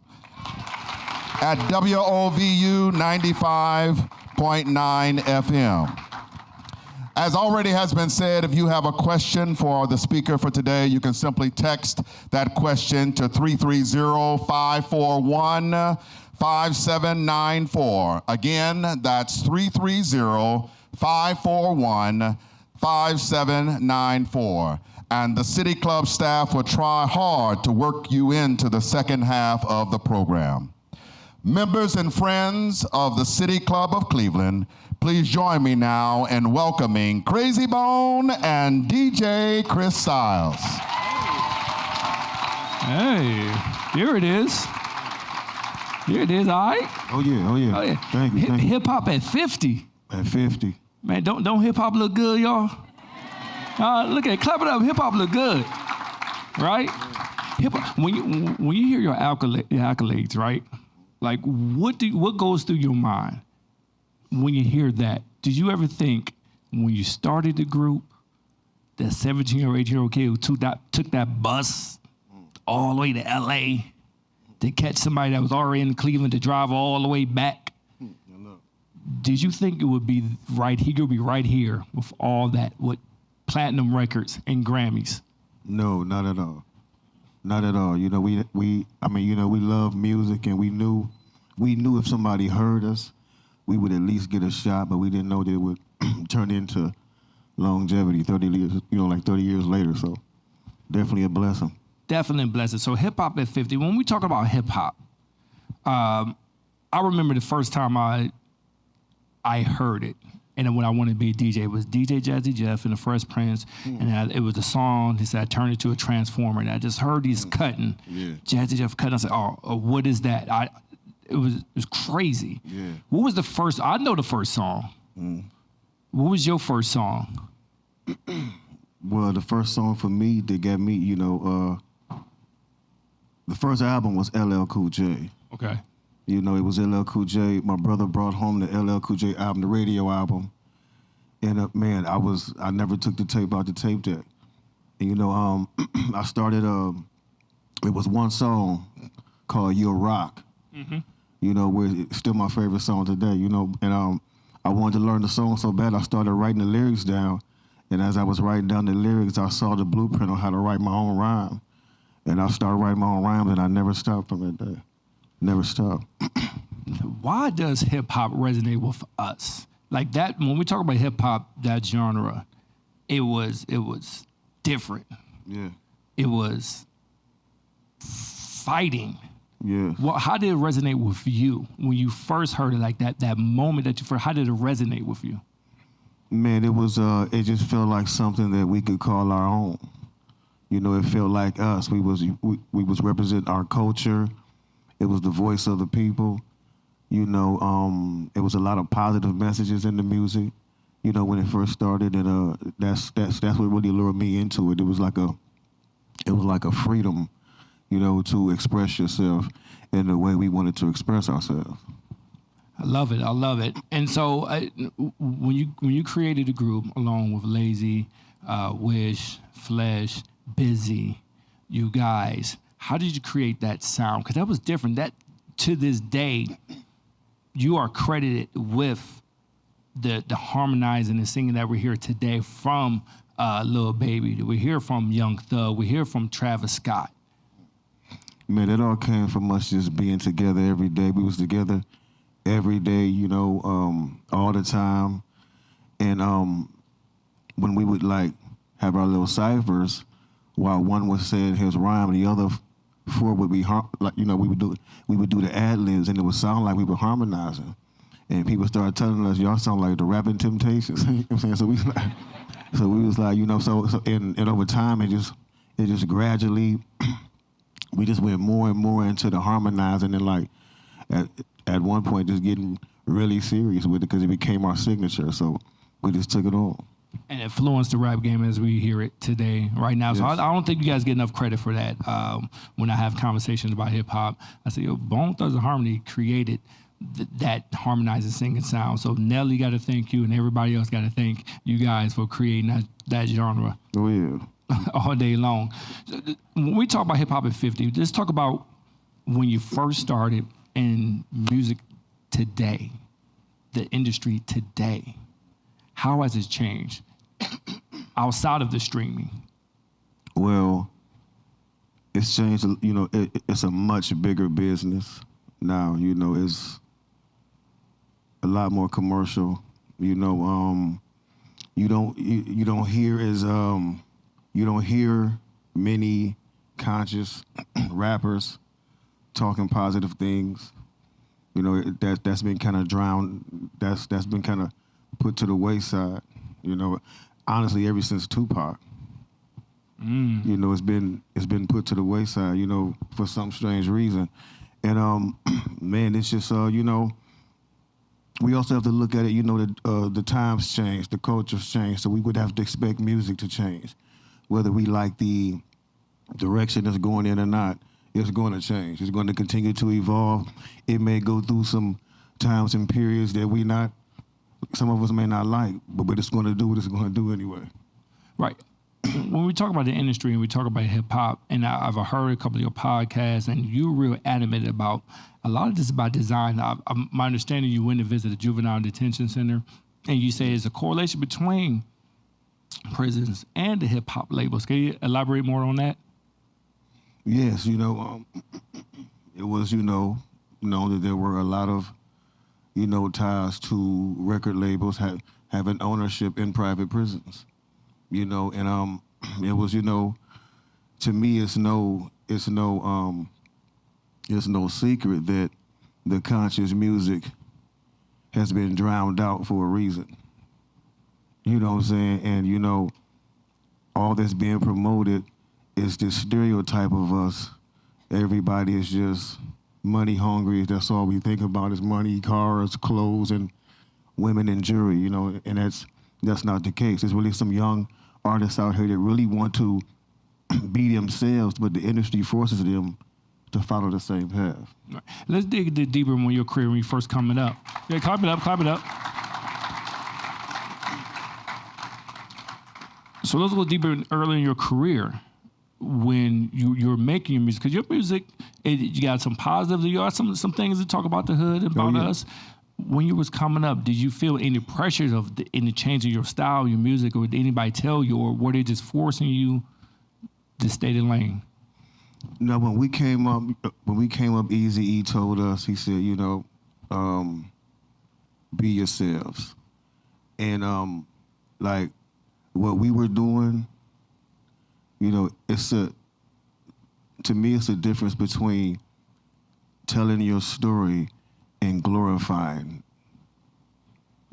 at WOVU 95.9 FM. As already has been said, if you have a question for the speaker for today, you can simply text that question to 330-541-5794. Again, that's 330-541-5794. And the City Club staff will try hard to work you into the second half of the program. Members and friends of the City Club of Cleveland, please join me now in welcoming Crazy Bone and DJ Chris Styles. Hey, here it is. Here it is, all right? Oh yeah. Thank you. Hip hop at 50. At 50. Man, don't hip hop look good, y'all? Look at it, clap it up. Hip hop look good, right? Hip hop. When you hear your accolades, right? Like, what goes through your mind when you hear that? Did you ever think when you started the group, that 17 or 18-year-old kid who took that bus all the way to LA to catch somebody that was already in Cleveland to drive all the way back? Did you think it would be right here? It would be right here with all that, with platinum records and Grammys? No, not at all. Not at all. You know, we love music, and we knew if somebody heard us, we would at least get a shot, but we didn't know that it would turn into longevity, 30 years, like 30 years later. So definitely a blessing. Definitely a blessing. So hip hop at 50. When we talk about hip hop, I remember the first time I heard it. And then when I wanted to be a DJ, it was DJ Jazzy Jeff and the Fresh Prince, and it was a song. He said, I turned it to a transformer, and I just heard these cutting, Jazzy Jeff cutting. I said, oh, what is that? It was crazy. Yeah. What was the first? I know the first song. What was your first song? Well, the first song for me that got me, the first album was LL Cool J. Okay. It was LL Cool J. My brother brought home the LL Cool J album, the radio album. And man, I never took the tape out the tape deck. And I started, it was one song called You'll Rock. You know, it's still my favorite song today. You know, and I wanted to learn the song so bad I started writing the lyrics down. And as I was writing down the lyrics, I saw the blueprint on how to write my own rhyme. And I started writing my own rhymes, and I never stopped from that day. Never stopped. Why does hip hop resonate with us? Like that, when we talk about hip hop, that genre, it was different. Yeah. It was fighting. Yeah. Well, how did it resonate with you when you first heard it? Like that moment that you first, how did it resonate with you? Man, it was. It just felt like something that we could call our own. You know, it felt like us. We was representing our culture. It was the voice of the people. You know, it was a lot of positive messages in the music. You know, when it first started, and that's what really lured me into it. It was like a freedom, you know, to express yourself in the way we wanted to express ourselves. I love it. I love it. And so, when you created a group along with Lazy, Wish, Flesh, Busy, you guys, how did you create that sound? Because that was different. That to this day, you are credited with the harmonizing and singing that we hear today from Lil Baby. We hear from Young Thug. We hear from Travis Scott. Man, it all came from us just being together every day. We was together every day, you know, all the time. And when we would like have our little ciphers, while one was saying his rhyme, the other four would be like, you know, we would do the ad libs, and it would sound like we were harmonizing. And people started telling us, y'all sound like the Rapping Temptations. You know what I'm saying? So we was like, you know, so and over time it just gradually we just went more and more into the harmonizing, and like at one point just getting really serious with it because it became our signature. So we just took it on. And influenced the rap game as we hear it today, right now. So I don't think you guys get enough credit for that. When I have conversations about hip hop, I say, yo, Bone Thugs and Harmony created that harmonizing singing sound. So Nelly got to thank you, and everybody else got to thank you guys for creating that genre. Oh yeah. All day long. When we talk about hip hop at 50, let's talk about when you first started in music today, the industry today. How has it changed outside of the streaming? Well, it's changed. You know, it's a much bigger business now. You know, it's a lot more commercial. You know, you don't hear many conscious rappers talking positive things. You know, that's been kind of drowned. That's been kind of put to the wayside. You know, honestly, ever since Tupac. You know, it's been put to the wayside. You know, for some strange reason, and man, it's just you know. We also have to look at it. You know, the times change, the cultures change, so we would have to expect music to change. Whether we like the direction it's going in or not, it's going to change. It's going to continue to evolve. It may go through some times and periods that some of us may not like, but it's going to do what it's going to do anyway. Right. When we talk about the industry and we talk about hip hop, and I've heard a couple of your podcasts, and you're real adamant about a lot of this about design. My understanding, you went to visit a juvenile detention center, and you say there's a correlation between prisons and the hip hop labels. Can you elaborate more on that? Yes, you know, it was, you know, that there were a lot of, you know, ties to record labels having ownership in private prisons. You know, and it was, you know, to me, it's no secret that the conscious music has been drowned out for a reason. You know what I'm saying? And, you know, all that's being promoted is this stereotype of us. Everybody is just money hungry. That's all we think about is money, cars, clothes, and women and jewelry, you know, and that's not the case. There's really some young artists out here that really want to be themselves, but the industry forces them to follow the same path. Right. Let's dig a bit deeper in your career when you first coming up. Yeah, clap it up. So let's go deeper early in your career when you're making your music, because your music You got some positives. You got some things to talk about the hood, about us. When you was coming up, did you feel any pressures in the change of your style, your music, or did anybody tell you, or were they just forcing you to stay the lane? No, when we came up, Eazy-E told us, he said, you know, be yourselves. And like what we were doing, you know, to me, it's a difference between telling your story and glorifying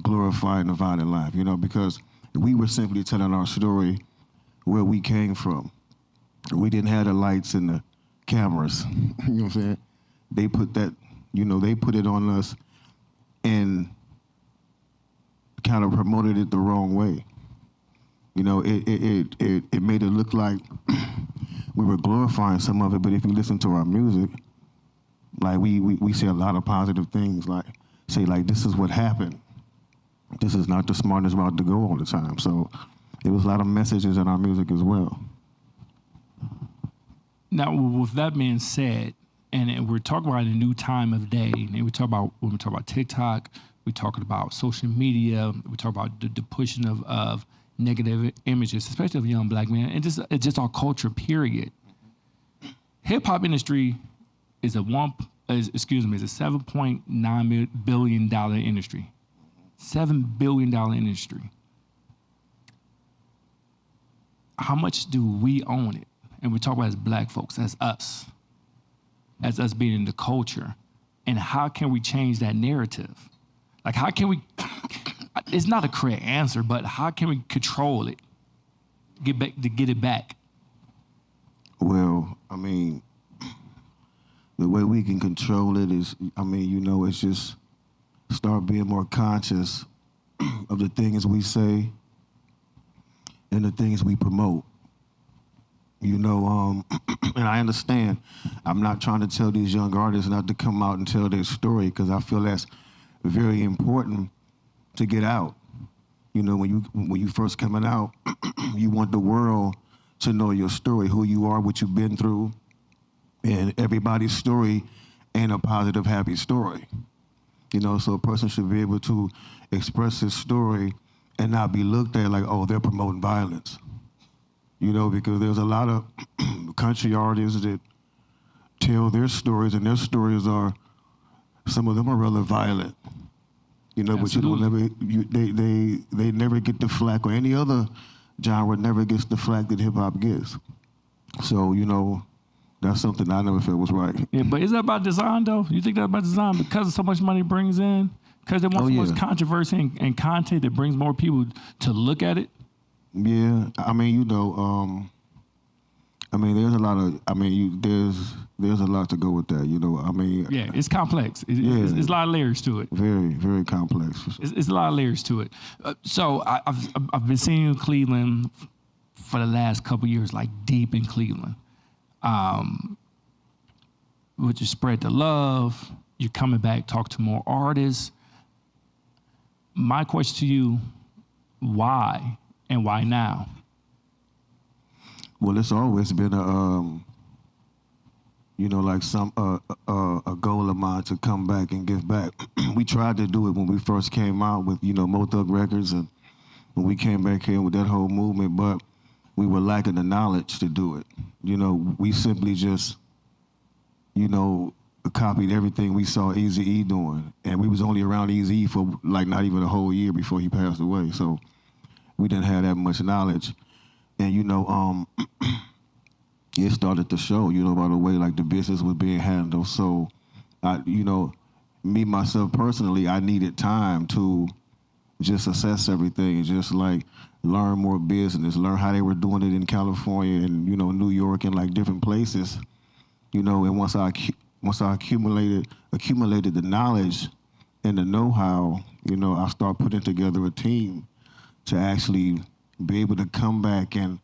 the violent life, you know, because we were simply telling our story where we came from. We didn't have the lights and the cameras, you know what I'm saying? They put that, you know, they put it on us and kind of promoted it the wrong way. You know, it made it look like we were glorifying some of it, but if you listen to our music, like we say a lot of positive things, like say like this is what happened. This is not the smartest route to go all the time. So there was a lot of messages in our music as well. Now, with that being said, and we're talking about a new time of day, and we talk about TikTok, we're talking about social media, we talk about the pushing of negative images, especially of young black men, and just our culture, period. Hip hop industry is a $7.9 billion industry. $7 billion industry. How much do we own it? And we talk about as black folks, as us being in the culture. And how can we change that narrative? Like, how can we, it's not a correct answer, but how can we control it, get it back? Well, I mean, the way we can control it is, I mean, you know, it's just start being more conscious of the things we say and the things we promote. You know, and I understand, I'm not trying to tell these young artists not to come out and tell their story, because I feel that's very important to get out. You know, when you first coming out, you want the world to know your story, who you are, what you've been through, and everybody's story ain't a positive, happy story. You know, so a person should be able to express his story and not be looked at like, oh, they're promoting violence. You know, because there's a lot of country artists that tell their stories, and their stories are, some of them are rather violent. You know, absolutely. But you don't never, they never get the flack, or any other genre never gets the flack that hip hop gets. So, you know, that's something I never felt was right. Yeah, but is that by design though? You think that's by design because of so much money it brings in? Because they want so much controversy and content that brings more people to look at it? Yeah, I mean, you know, I mean, there's a lot of, I mean, there's a lot to go with that, you know. I mean, yeah, it's complex. It's a lot of layers to it. Very, very complex. It's a lot of layers to it. So I've been seeing you in Cleveland for the last couple of years, like deep in Cleveland. Would you spread the love? You're coming back, talk to more artists. My question to you: why? And why now? Well, it's always been you know, like a goal of mine to come back and give back. We tried to do it when we first came out with, you know, Mo Thug Records, and when we came back here with that whole movement, but we were lacking the knowledge to do it. You know, we simply just, you know, copied everything we saw Eazy-E doing, and we was only around Eazy-E for like not even a whole year before he passed away, so we didn't have that much knowledge. And, you know, it started to show, you know, by the way, like, the business was being handled. So, you know, me, myself, personally, I needed time to just assess everything and just, like, learn more business, learn how they were doing it in California and, you know, New York and, like, different places. You know, and once I accumulated the knowledge and the know-how, you know, I started putting together a team to actually be able to come back and,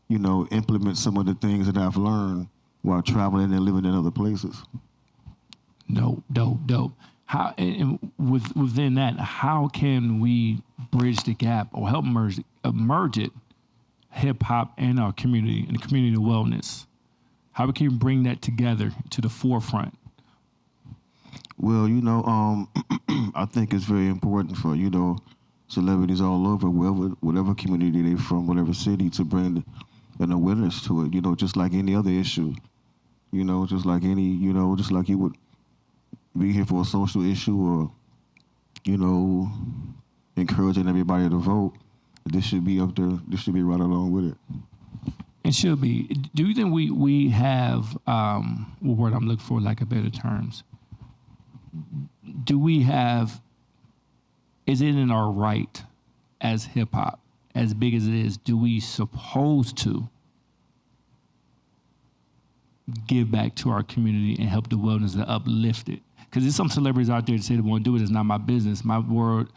you know, implement some of the things that I've learned while traveling and living in other places. Dope. How, and within that, how can we bridge the gap or help merge it, hip hop and our community and community wellness? How we can bring that together to the forefront? Well, I think it's very important for, celebrities all over, whatever community they're from, whatever city, to bring an awareness to it, just like any other issue. Just like just like you would be here for a social issue or, encouraging everybody to vote. This should be up there. This should be right along with it. It should be. Do you think we have, what word I'm looking for, lack of better terms? Do we have, is it in our right as hip hop, as big as it is, do we supposed to give back to our community and help the wellness and uplift it? Because there's some celebrities out there that say they want to do it. It's not my business. My word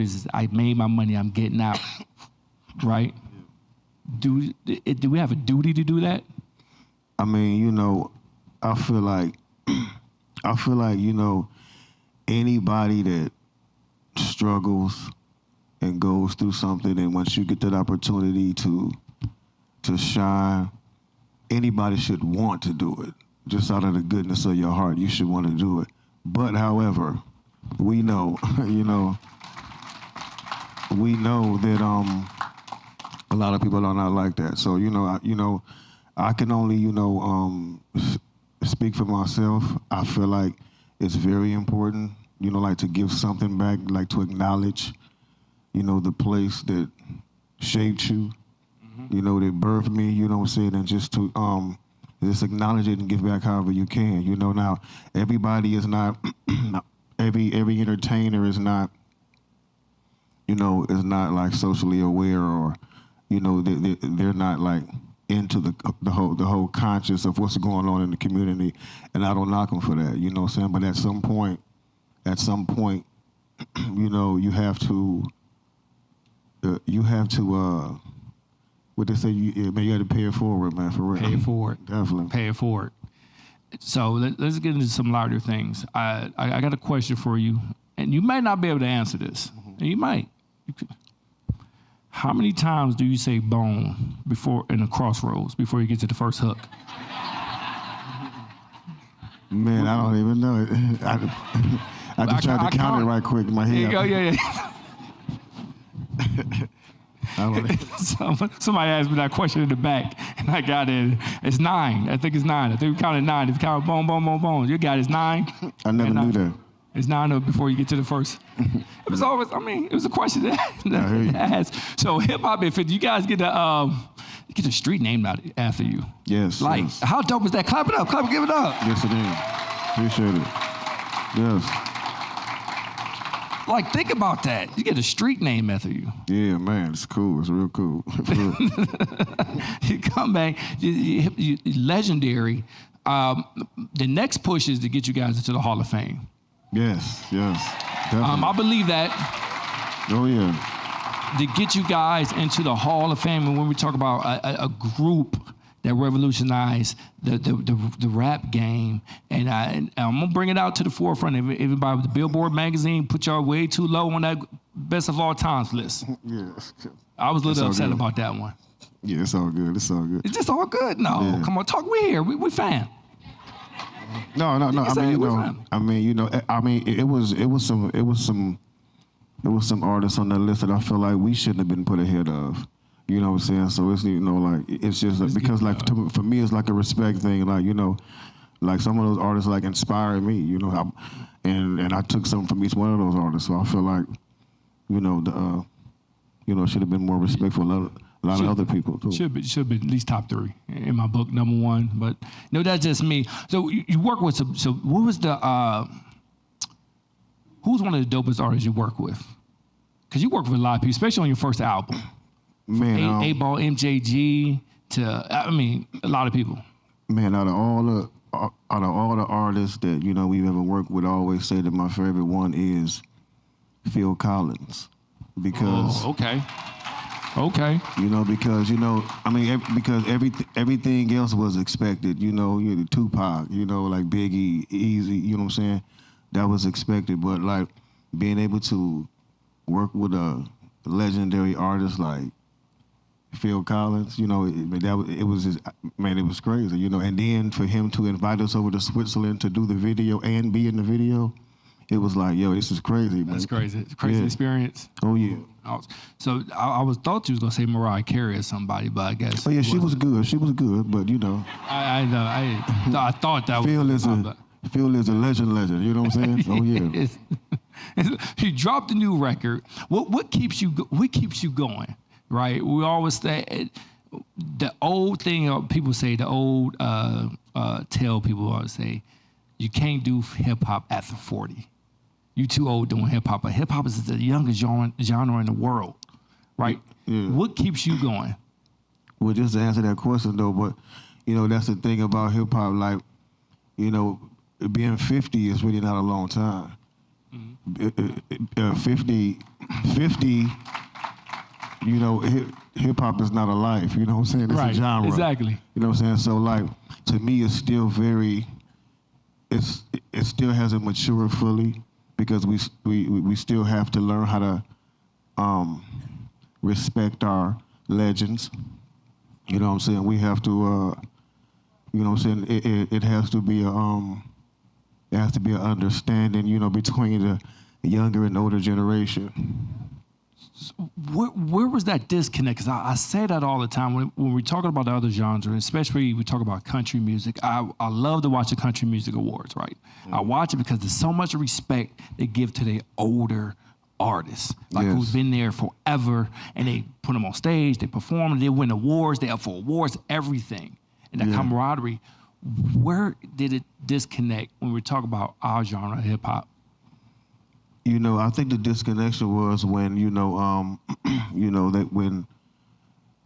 is I made my money. I'm getting out. Right? Do we have a duty to do that? I mean, I feel like, anybody that struggles and goes through something, and once you get that opportunity to shine, anybody should want to do it. Just out of the goodness of your heart, you should want to do it. But however, we know, that a lot of people are not like that. So, I can only, speak for myself. I feel like it's very important, like to give something back, like to acknowledge, the place that shaped you, that birthed me, and just to just acknowledge it and give back however you can. Now everybody is not, every entertainer is not, is not like socially aware, or, they're not like into the whole conscious of what's going on in the community, and I don't knock them for that. You know what I'm saying? But at some point, you have to. What they say, you got to pay it forward, man, for real. Pay it forward. Definitely. Pay it forward. So let's get into some lighter things. I got a question for you, and you might not be able to answer this. And you might. How many times do you say bone before in a crossroads before you get to the first hook? Man, I don't even know it. I just tried to count it right quick in my head. There you go, yeah. Somebody asked me that question in the back, and I got it. It's 9. I think it's 9. I think we counted 9. If you count boom, boom, boom, boom, you got it's 9. I never knew that. It's 9 before you get to the first. It was always, it was a question that asked. So hip hop, if you guys get a street named after you. Yes. Yes. How dope is that? Clap it up. Give it up. Yes, it is. Appreciate it. Yes. Like, think about that. You get a street name after you. Yeah, man, it's cool. It's real cool. You come back, you legendary. The next push is to get you guys into the Hall of Fame. Yes. I believe that. Oh, yeah. To get you guys into the Hall of Fame, and when we talk about a group that revolutionized the rap game, and I'm gonna bring it out to the forefront. Everybody with the Billboard magazine put y'all way too low on that best of all times list. Yeah. I was a little upset about that one. Yeah, it's all good. It's just all good. No, yeah. Come on, talk. We here. We fan. No. I mean, it was some artists on that list that I feel like we shouldn't have been put ahead of. You know what I'm saying? So it's, it's just because for me, it's like a respect thing. Like some of those artists like inspired me, and I took something from each one of those artists. So I feel like, should have been more respectful of a lot of other people too. Should be at least top 3 in my book, number 1. But no, that's just me. So you work with some. So what was who's one of the dopest artists you work with? Because you work with a lot of people, especially on your first album. Man, 8Ball, MJG, to a lot of people. Man, out of all the artists that we've ever worked with, I always say that my favorite one is Phil Collins, because okay. Because everything else was expected. Tupac, like Biggie, Easy. You know what I'm saying? That was expected, but like being able to work with a legendary artist like Phil Collins, you know, it was just, man, it was crazy, you know. And then for him to invite us over to Switzerland to do the video and be in the video, it was like, yo, this is crazy, man. That's crazy. It's a crazy experience. Oh, yeah. I thought you was gonna say Mariah Carey or somebody, but I guess. Oh, yeah, she was good. She was good, but, you know. I know. I thought that Phil was. Phil is a legend, you know what I'm saying? Oh, yeah. He dropped a new record. What keeps you going, right? We always say the old thing. People say the old tell people always say you can't do hip hop after 40. You too old doing hip hop. But hip hop is the youngest genre in the world, right? Yeah. What keeps you going? Well, just to answer that question though, but you know that's the thing about hip hop. Like, you know, being 50 is really not a long time. 50, you know, hip hop is not a life, you know what I'm saying? It's Right, a genre. exactly. You know what I'm saying? So like, to me, it's still it still hasn't matured fully because we still have to learn how to respect our legends. You know what I'm saying? We have to, you know what I'm saying? It has to be there has to be an understanding, you know, between the younger and older generation. Where was that disconnect? Because I say that all the time when we're talking about the other genres, especially we talk about country music. I love to watch the Country Music Awards, right? I watch it because there's so much respect they give to the older artists, like who's been there forever, and they put them on stage, they perform, they win awards, they up for awards, everything. And that camaraderie, where did it disconnect when we talk about our genre, hip hop? You know, I think the disconnection was when, you know, that when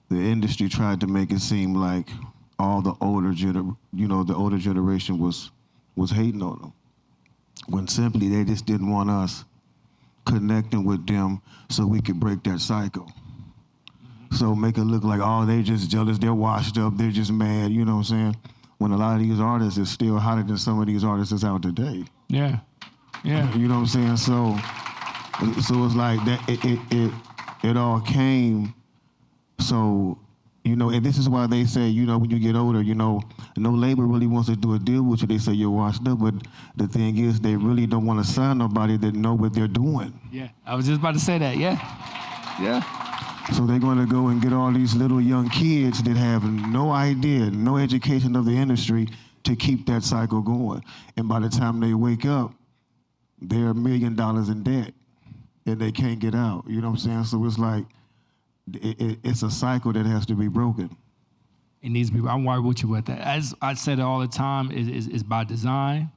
the industry tried to make it seem like all the older generation was hating on them, when simply they just didn't want us connecting with them so we could break that cycle. So make it look like, oh, they just jealous, they're washed up, they're just mad, you know what I'm saying? When a lot of these artists is still hotter than some of these artists that's out today. Yeah. Yeah. You know what I'm saying? So it's like that it all came. So, you know, and this is why they say, you know, when you get older, you know, no label really wants to do a deal with you. They say you're washed up, but the thing is they really don't want to sign nobody that know what they're doing. Yeah, I was just about to say that, yeah. So they're going to go and get all these little young kids that have no idea, no education of the industry to keep that cycle going. And by the time they wake up, they're $1 million in debt and they can't get out. You know what I'm saying? So it's like, it's a cycle that has to be broken. It needs to be. I'm right with you with that. As I said it all the time, is by design.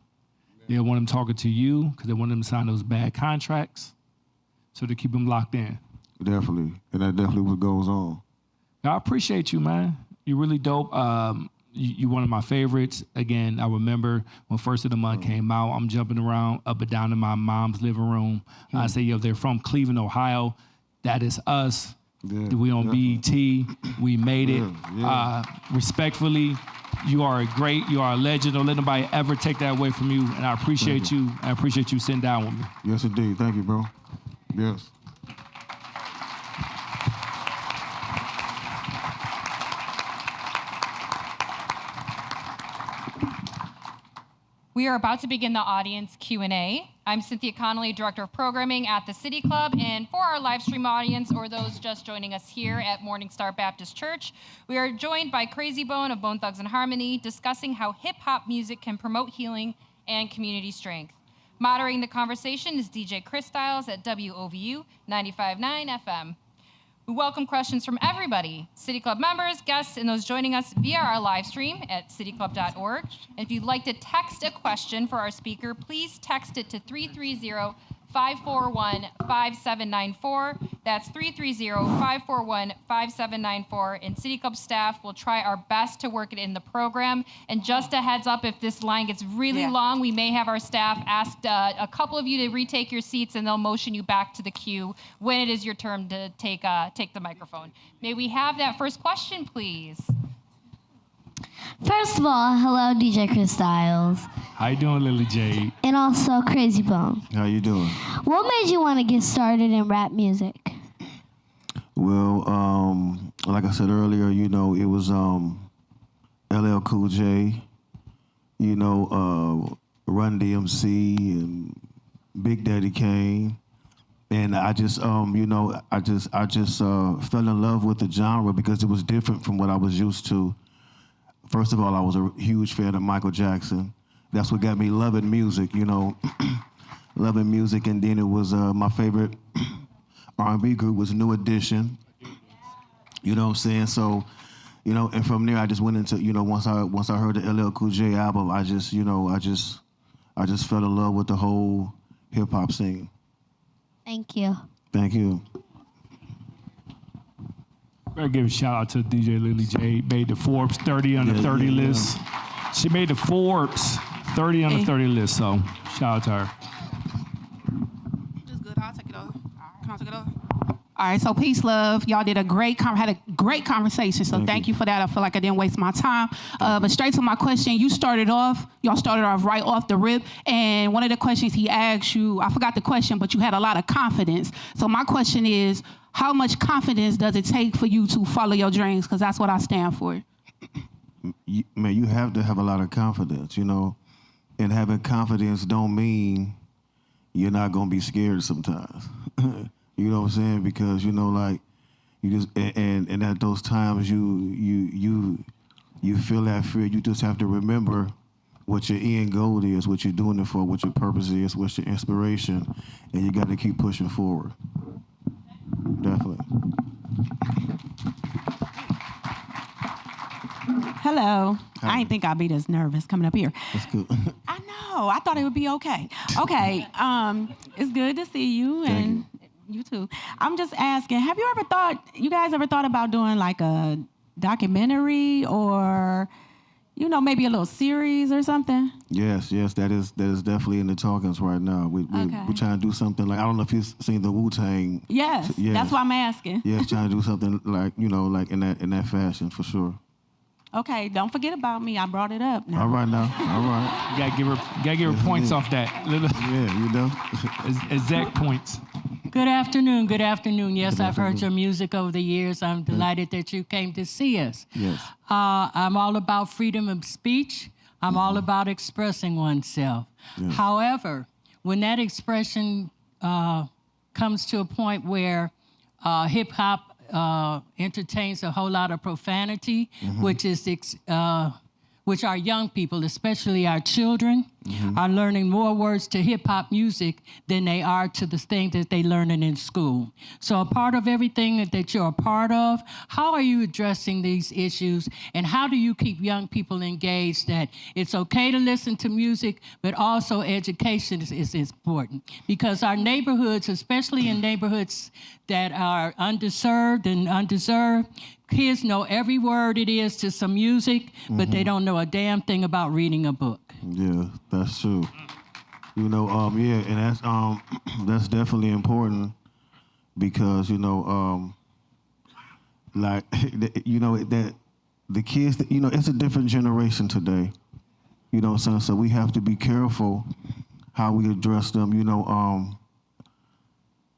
They want them talking to you because they want them to sign those bad contracts, so to keep them locked in. Definitely, and that definitely what goes on. I appreciate you, man. You're really dope. You're one of my favorites. Again, I remember when First of the Month came out, I'm jumping around up and down in my mom's living room. I say, yo, they're from Cleveland, Ohio. That is us. Yeah, we on BET. We made it. Respectfully, you are a legend. Don't let nobody ever take that away from you. And I appreciate you. I appreciate you sitting down with me. Yes, indeed. Thank you, bro. Yes. We are about to begin the audience Q&A. I'm Cynthia Connolly, Director of Programming at the City Club, and for our live stream audience or those just joining us here at Morning Star Baptist Church, we are joined by Crazy Bone of Bone Thugs and Harmony, discussing how hip-hop music can promote healing and community strength. Moderating the conversation is DJ Chris Styles at WOVU 95.9 FM. We welcome questions from everybody, City Club members, guests, and those joining us via our live stream at cityclub.org. And if you'd like to text a question for our speaker, please text it to 330-541-5794. That's 330-541-5794. And City Club staff will try our best to work it in the program. And just a heads up, if this line gets really long, we may have our staff ask a couple of you to retake your seats, and they'll motion you back to the queue when it is your turn to take the microphone. May we have that first question, please? First of all, hello, DJ Chris Styles. How you doing, Lily Jade? And also Crazy Bone. How you doing? What made you want to get started in rap music? Well, like I said earlier, you know, it was LL Cool J, you know, Run DMC and Big Daddy Kane. And I just, you know, I just fell in love with the genre because it was different from what I was used to. First of all, I was a huge fan of Michael Jackson. That's what got me loving music, you know, loving music. And then it was my favorite R&B group was New Edition. You know what I'm saying? So, you know, and from there I just went into, you know, once I heard the LL Cool J album, I just fell in love with the whole hip hop scene. Thank you. Thank you. I give a shout out to DJ Lily J. Made the Forbes 30 under 30 list. She made the Forbes 30 under 30 list. So shout out to her. Just good. I'll take it over. Can I take it over? All right, so peace, love. Y'all did had a great conversation, so thank you for that. I feel like I didn't waste my time. But straight to my question, y'all started off right off the rip, and one of the questions he asked you, I forgot the question, but you had a lot of confidence. So my question is, how much confidence does it take for you to follow your dreams? Because that's what I stand for. Man, you have to have a lot of confidence, you know, and having confidence don't mean you're not gonna be scared sometimes. You know what I'm saying? Because, you know, like, you just, and at those times you feel that fear. You just have to remember what your end goal is, what you're doing it for, what your purpose is, what's your inspiration, and you got to keep pushing forward. Definitely. Hello. Hi. I didn't think I'd be this nervous coming up here. That's good. I know. I thought it would be okay. Okay. It's good to see you. And you too. I'm just asking, you guys ever thought about doing like a documentary or, you know, maybe a little series or something? Yes, that is definitely in the talkings right now. We're trying to do something like, I don't know if you've seen the Wu-Tang. Yes, that's why I'm asking. Yes, trying to do something like, you know, like in that fashion for sure. Okay, don't forget about me. I brought it up now. All right now. All right. You gotta give her points off that. Yeah, you know. Exact points. Good afternoon. Good afternoon. Yes, I've heard your music over the years. I'm delighted that you came to see us. Yes. I'm all about freedom of speech. I'm all about expressing oneself. Yes. However, when that expression comes to a point where hip hop entertains a whole lot of profanity, which our young people, especially our children, are learning more words to hip-hop music than they are to the things that they learning in school. So a part of everything that you're a part of, how are you addressing these issues, and how do you keep young people engaged that it's okay to listen to music, but also education is important? Because our neighborhoods, especially in neighborhoods that are underserved and undeserved, kids know every word it is to some music, but they don't know a damn thing about reading a book. Yeah, that's true. You know, and that's definitely important because, you know, like, you know, that the kids, you know, it's a different generation today. You know what I'm saying? So we have to be careful how we address them. You know,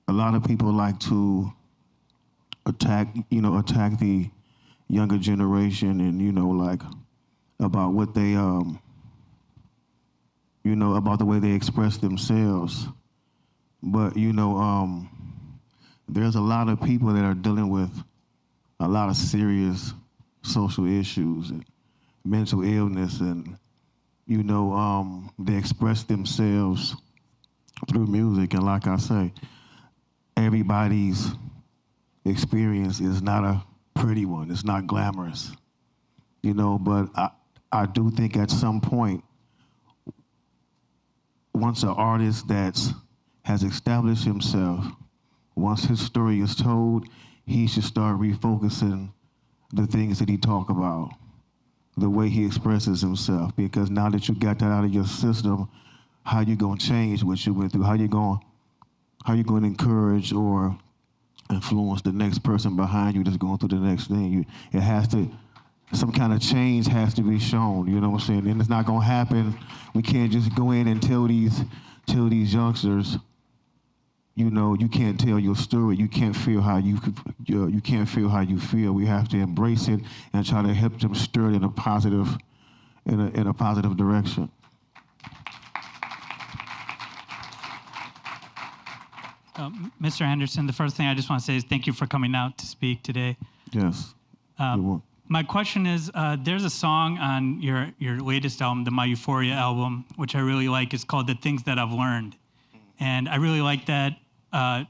a lot of people like to attack the younger generation and, you know, like about what they, you know, about the way they express themselves. But, you know, there's a lot of people that are dealing with a lot of serious social issues and mental illness and, you know, they express themselves through music. And like I say, everybody's experience is not a pretty one. It's not glamorous, you know, but I do think at some point, once an artist has established himself, once his story is told, he should start refocusing the things that he talk about, the way he expresses himself, because now that you got that out of your system, how you gonna change what you went through? How you gonna encourage or influence the next person behind you that's going through the next thing? It has to, some kind of change has to be shown, you know what I'm saying? And it's not gonna happen. We can't just go in and tell these youngsters, you know, you can't tell your story. You can't feel how you can't feel how you feel. We have to embrace it and try to help them stir it in a positive direction. Mr. Henderson, the first thing I just want to say is thank you for coming out to speak today. Yes. My question is, there's a song on your latest album, the My Euphoria album, which I really like. It's called The Things That I've Learned. And I really like that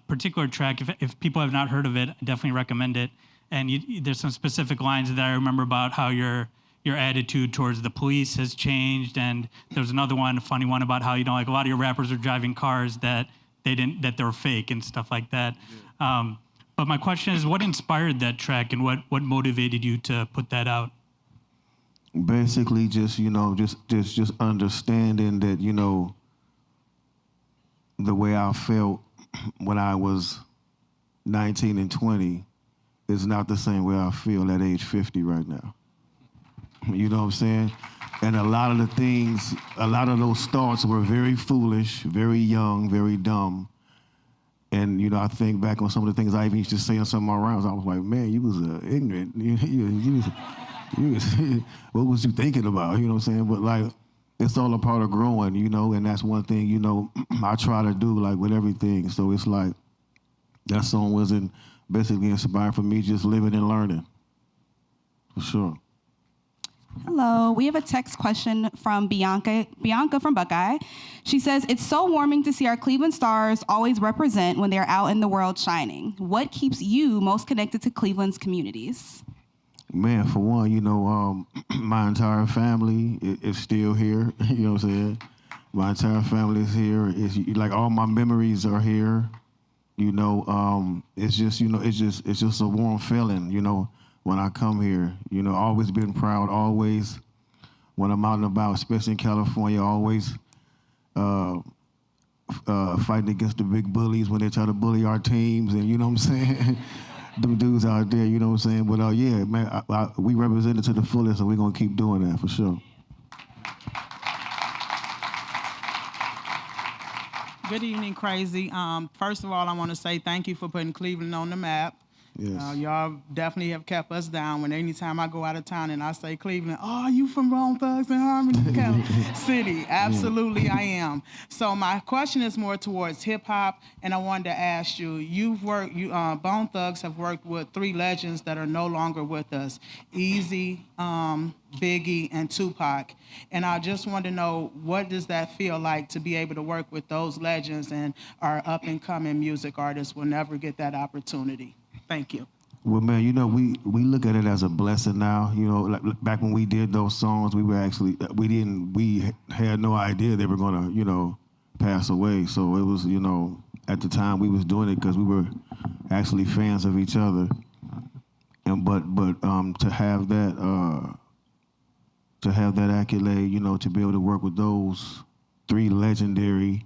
particular track. If people have not heard of it, I definitely recommend it. And there's some specific lines that I remember about how your attitude towards the police has changed. And there's another one, a funny one, about how, you know, like a lot of your rappers are driving cars that they were fake and stuff like that. But my question is, what inspired that track and what motivated you to put that out? Basically, just, you know, just understanding that, you know, the way I felt when I was 19 and 20 is not the same way I feel at age 50 right now. You know what I'm saying? And a lot of those thoughts were very foolish, very young, very dumb. And, you know, I think back on some of the things I even used to say in some of my rounds. I was like, man, you was ignorant. What was you thinking about? You know what I'm saying? But, like, it's all a part of growing, you know, and that's one thing, you know, I try to do, like, with everything. So it's like that song wasn't basically inspired for me just living and learning, for sure. Hello, we have a text question from Bianca from Buckeye. She says, it's so warming to see our Cleveland Stars always represent when they're out in the world shining. What keeps you most connected to Cleveland's communities? Man, for one, you know, my entire family is still here. You know what I'm saying? My entire family is here. It's like all my memories are here. You know, it's just, you know, it's just a warm feeling, you know, when I come here. You know, always been proud, always, when I'm out and about, especially in California, always fighting against the big bullies when they try to bully our teams, and you know what I'm saying? Them dudes out there, you know what I'm saying? But yeah, man, we represent it to the fullest, and we're gonna keep doing that for sure. Good evening, Crazy. First of all, I want to say thank you for putting Cleveland on the map. Yes. Y'all definitely have kept us down. When anytime I go out of town and I say Cleveland, oh, you from Bone Thugs and Harmony City? Absolutely, I am. So my question is more towards hip hop, and I wanted to ask you: Bone Thugs have worked with 3 legends that are no longer with us: Eazy, Biggie, and Tupac. And I just want to know, what does that feel like to be able to work with those legends, and our up and coming music artists will never get that opportunity? Thank you. Well, man, you know, we look at it as a blessing now. You know, like back when we did those songs, we had no idea they were gonna, you know, pass away. So it was, you know, at the time we was doing it because we were actually fans of each other. And but to have that accolade, you know, to be able to work with those 3 legendary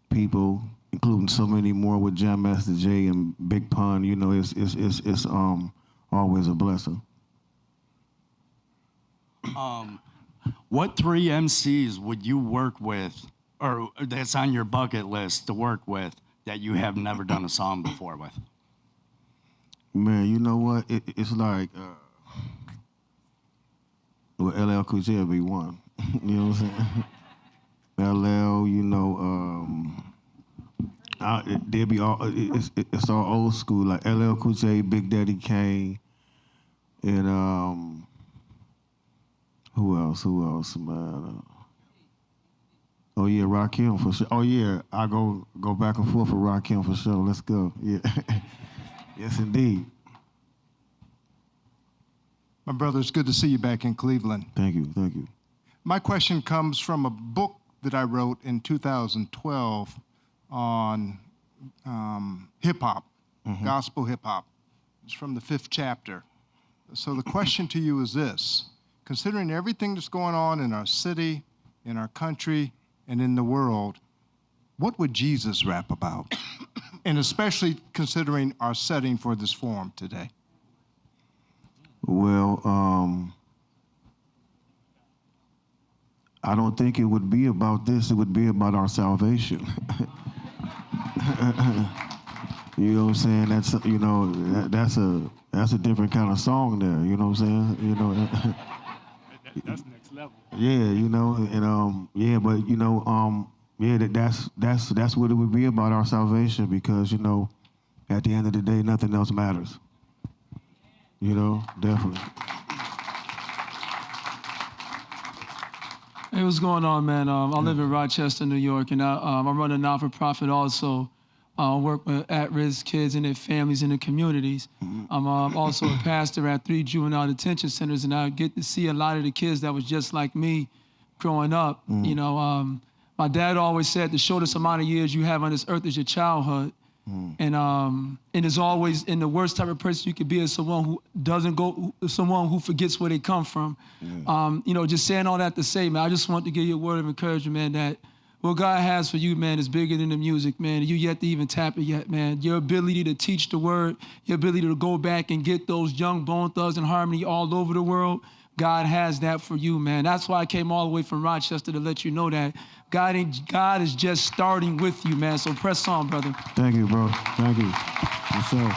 people, including so many more with Jam Master Jay and Big Pun, you know, it's always a blessing. What 3 MCs would you work with, or that's on your bucket list to work with, that you have never done a song before with? Man, you know what? It's like, well, LL Cool J will be one. You know what I'm saying? LL, you know, they'll be all, it's all old school, like LL Cool J, Big Daddy Kane, and who else, man? Oh yeah, Rakim for sure. Oh yeah, I go back and forth for Rakim for sure. Let's go. Yeah. Yes, indeed. My brother, it's good to see you back in Cleveland. Thank you, thank you. My question comes from a book that I wrote in 2012 on hip-hop, gospel hip-hop. It's from the 5th chapter. So the question to you is this: considering everything that's going on in our city, in our country, and in the world, what would Jesus rap about? And especially considering our setting for this forum today. Well, I don't think it would be about this. It would be about our salvation. You know what I'm saying? That's that's a different kind of song there. You know what I'm saying? You know. That's next level. Yeah, you know, and yeah, but you know, yeah, that's what it would be about our salvation, because you know, at the end of the day, nothing else matters. You know, definitely. Hey, what's going on, man? I live in Rochester, New York, and I run a not-for-profit also. Work with at-risk kids and their families in the communities. I'm also a pastor at 3 juvenile detention centers, and I get to see a lot of the kids that was just like me growing up. You know, my dad always said the shortest amount of years you have on this earth is your childhood. And it's always, in the worst type of person you could be is someone who doesn't go, someone who forgets where they come from. You know, just saying all that to say, man, I just want to give you a word of encouragement, man, that what God has for you, man, is bigger than the music, man. You yet to even tap it yet, man. Your ability to teach the word, your ability to go back and get those young Bone Thugs and Harmony all over the world, God has that for you, man. That's why I came all the way from Rochester to let you know that God is just starting with you, man. So press on, brother. Thank you, bro. Thank you. What's up?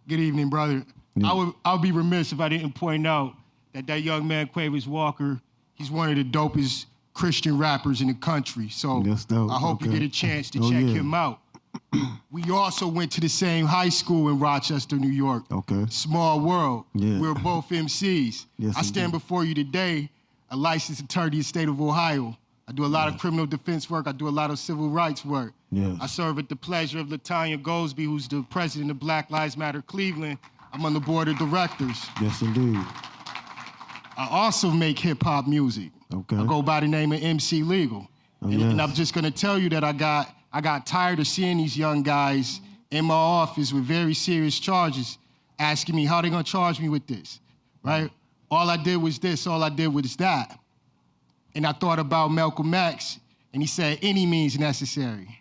Good evening, brother. I'll be remiss if I didn't point out that young man, Quavers Walker, he's one of the dopest Christian rappers in the country. So I hope you get a chance to check him out. We also went to the same high school in Rochester, New York. Okay. Small world. Yeah. We're both MCs. Yes, I stand before you today, a licensed attorney in the state of Ohio. I do a lot of criminal defense work. I do a lot of civil rights work. Yes. I serve at the pleasure of LaTanya Goldsby, who's the president of Black Lives Matter Cleveland. I'm on the board of directors. Yes, indeed. I also make hip-hop music. Okay. I go by the name of MC Legal. Oh, And I'm just gonna tell you that I got tired of seeing these young guys in my office with very serious charges asking me how they gonna charge me with this, right? All I did was this, all I did was that. And I thought about Malcolm X, and he said, any means necessary.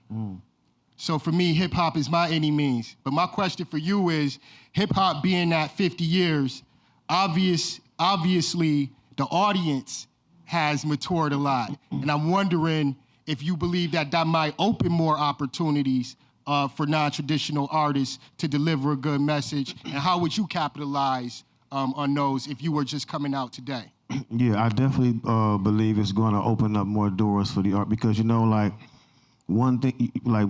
So for me, hip hop is my any means. But my question for you is, hip hop being at 50 years, obviously the audience has matured a lot. And I'm wondering if you believe that might open more opportunities for non-traditional artists to deliver a good message, and how would you capitalize on those if you were just coming out today? Yeah, I definitely believe it's going to open up more doors for the art, because, you know, like, one thing, like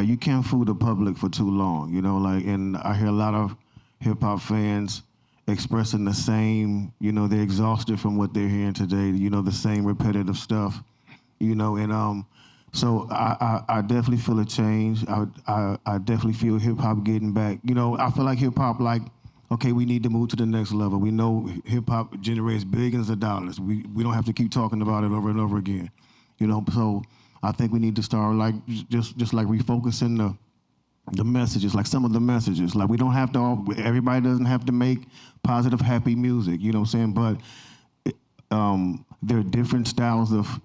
you can't fool the public for too long, you know, like, and I hear a lot of hip hop fans expressing the same, you know, they're exhausted from what they're hearing today, you know, the same repetitive stuff, you know, and so I definitely feel a change. I definitely feel hip hop getting back. You know, I feel like hip hop, like, okay, we need to move to the next level. We know hip hop generates billions of dollars. We don't have to keep talking about it over and over again, you know. So I think we need to start like just like refocusing the messages, like some of the messages. Like, we don't have to everybody doesn't have to make positive, happy music, you know what I'm saying? But there are different styles of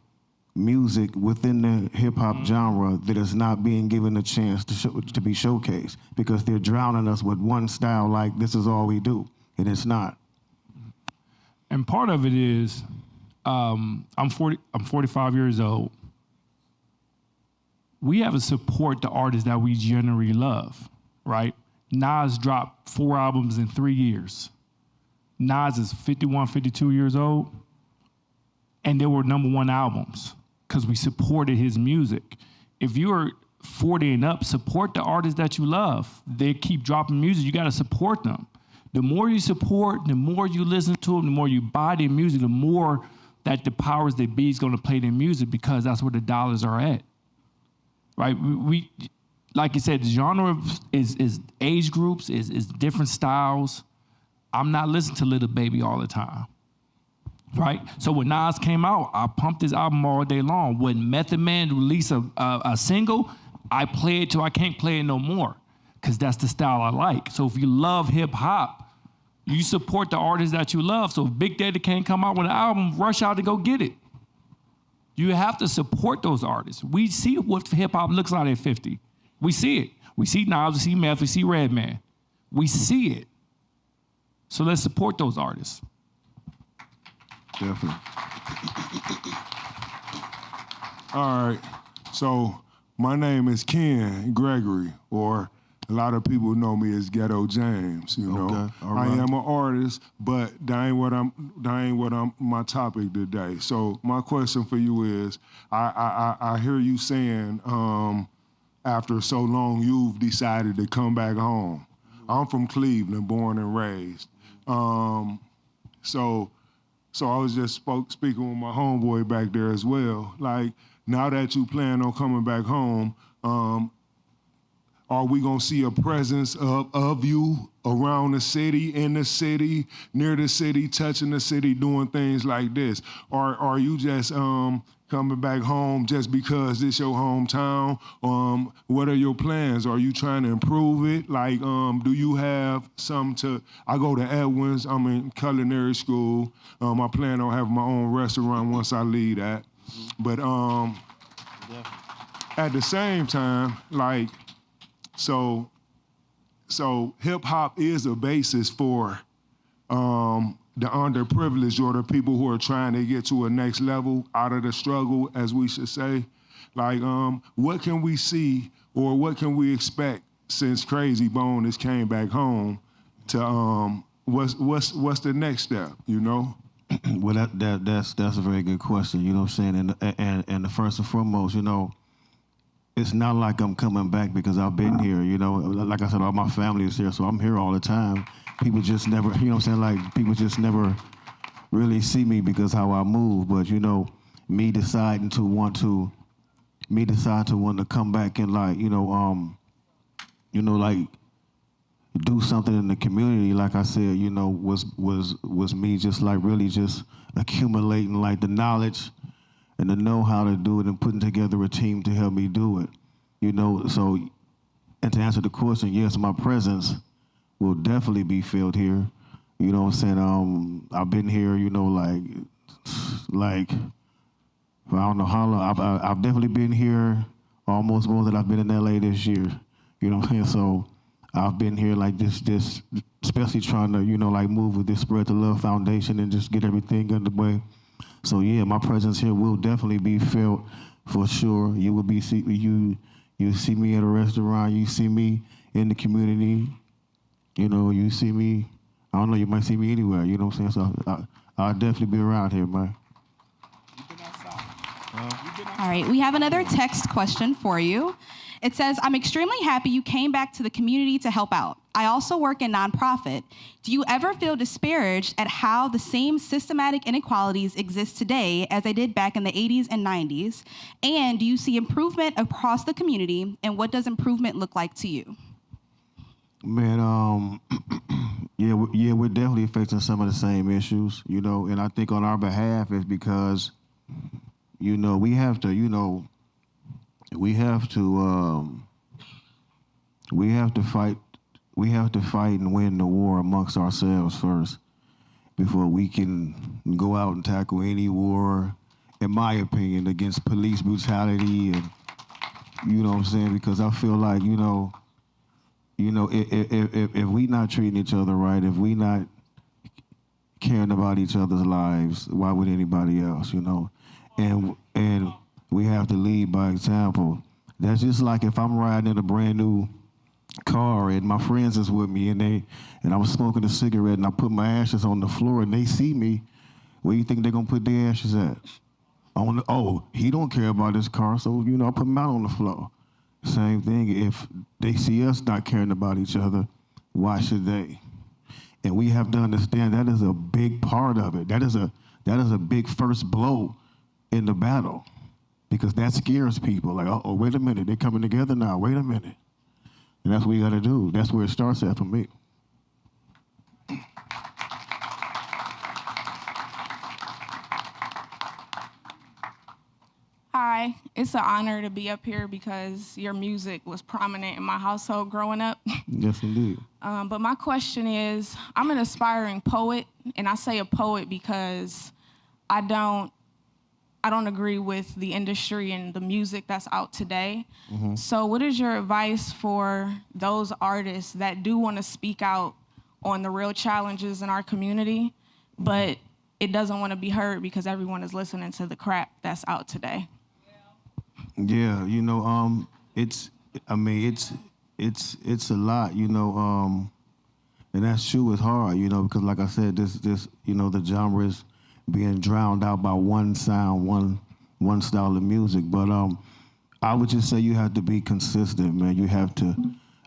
music within the hip hop genre that is not being given a chance to be showcased, because they're drowning us with one style, like this is all we do, and it's not. And part of it is, I'm 45 years old. We have to support the artists that we generally love, right? Nas dropped 4 albums in 3 years. Nas is 51, 52 years old, and they were #1 albums because we supported his music. If you're 40 and up, support the artists that you love. They keep dropping music, you gotta support them. The more you support, the more you listen to them, the more you buy their music, the more that the powers that be is gonna play their music, because that's where the dollars are at. Right, we like you said, the genre is age groups, is different styles. I'm not listening to Little Baby all the time, right? So when Nas came out, I pumped his album all day long. When Method Man released a single, I play it till I can't play it no more, because that's the style I like. So if you love hip hop, you support the artists that you love. So if Big Daddy can't come out with an album, rush out to go get it. You have to support those artists. We see what hip hop looks like at 50. We see it. We see Nas, we see Meth, we see Redman. We see it. So let's support those artists. Definitely. All right. So my name is Ken Gregory, or a lot of people know me as Ghetto James. You know, Okay, all I right. am an artist, but that ain't what I'm my topic today. So my question for you is, I hear you saying after so long you've decided to come back home. I'm from Cleveland, born and raised. So I was just speaking with my homeboy back there as well. Like, now that you plan on coming back home, are we gonna see a presence of you around the city, in the city, near the city, touching the city, doing things like this? Or are you just coming back home just because this your hometown? What are your plans? Are you trying to improve it? Like, do you have I go to Edwin's, I'm in culinary school. I plan on having my own restaurant once I leave that. But at the same time, like, so hip hop is a basis for the underprivileged, or the people who are trying to get to a next level out of the struggle, as we should say. Like, what can we see, or what can we expect since Crazy Bone has came back home to what's the next step, you know? Well, that's a very good question. You know what I'm saying? And the first and foremost, you know, it's not like I'm coming back because I've been here. You know, like I said, all my family is here, so I'm here all the time. People just never, you know what I'm saying? Like, people just never really see me because how I move. But you know, me deciding to want to come back and like, like do something in the community, like I said, you know, was me just like really just accumulating like the knowledge and the know-how to do it and putting together a team to help me do it. You know, so, and to answer the question, yes, my presence will definitely be felt here. You know what I'm saying? I've been here, you know, like I don't know how long. I've definitely been here almost more than I've been in LA this year. You know what I'm saying? So I've been here like this, especially trying to, you know, like move with this Spread the Love Foundation and just get everything underway. So yeah, my presence here will definitely be felt for sure. You will be you see me at a restaurant, you see me in the community, you know, you see me, I don't know, you might see me anywhere, you know what I'm saying? So I'll definitely be around here, man. All right, we have another text question for you. It says, I'm extremely happy you came back to the community to help out. I also work in nonprofit. Do you ever feel disparaged at how the same systematic inequalities exist today as they did back in the 80s and 90s? And do you see improvement across the community? And what does improvement look like to you? Man, yeah, we're definitely facing some of the same issues, you know, and I think on our behalf is because, you know, we have to fight and win the war amongst ourselves first before we can go out and tackle any war, in my opinion, against police brutality. And you know what I'm saying? Because I feel like, you know, if we not treating each other right, if we not caring about each other's lives, why would anybody else, you know? And we have to lead by example. That's just like if I'm riding in a brand new car and my friends is with me and I was smoking a cigarette and I put my ashes on the floor and they see me, where you think they're gonna put their ashes at? He don't care about his car, so you know, I put them out on the floor. Same thing, if they see us not caring about each other, why should they? And we have to understand that is a big part of it. That is a big first blow in the battle, because that scares people. Like, oh, wait a minute, they're coming together now, wait a minute. And that's what you gotta do. That's where it starts at for me. Hi, it's an honor to be up here because your music was prominent in my household growing up. Yes, indeed. But my question is, I'm an aspiring poet, and I say a poet because I don't agree with the industry and the music that's out today. Mm-hmm. So what is your advice for those artists that do want to speak out on the real challenges in our community, but it doesn't want to be heard because everyone is listening to the crap that's out today. Yeah, you know, it's a lot, you know, and that's true. It's hard, you know, because like I said, this, you know, the genre is being drowned out by one sound, one style of music. But I would just say you have to be consistent, man. You have to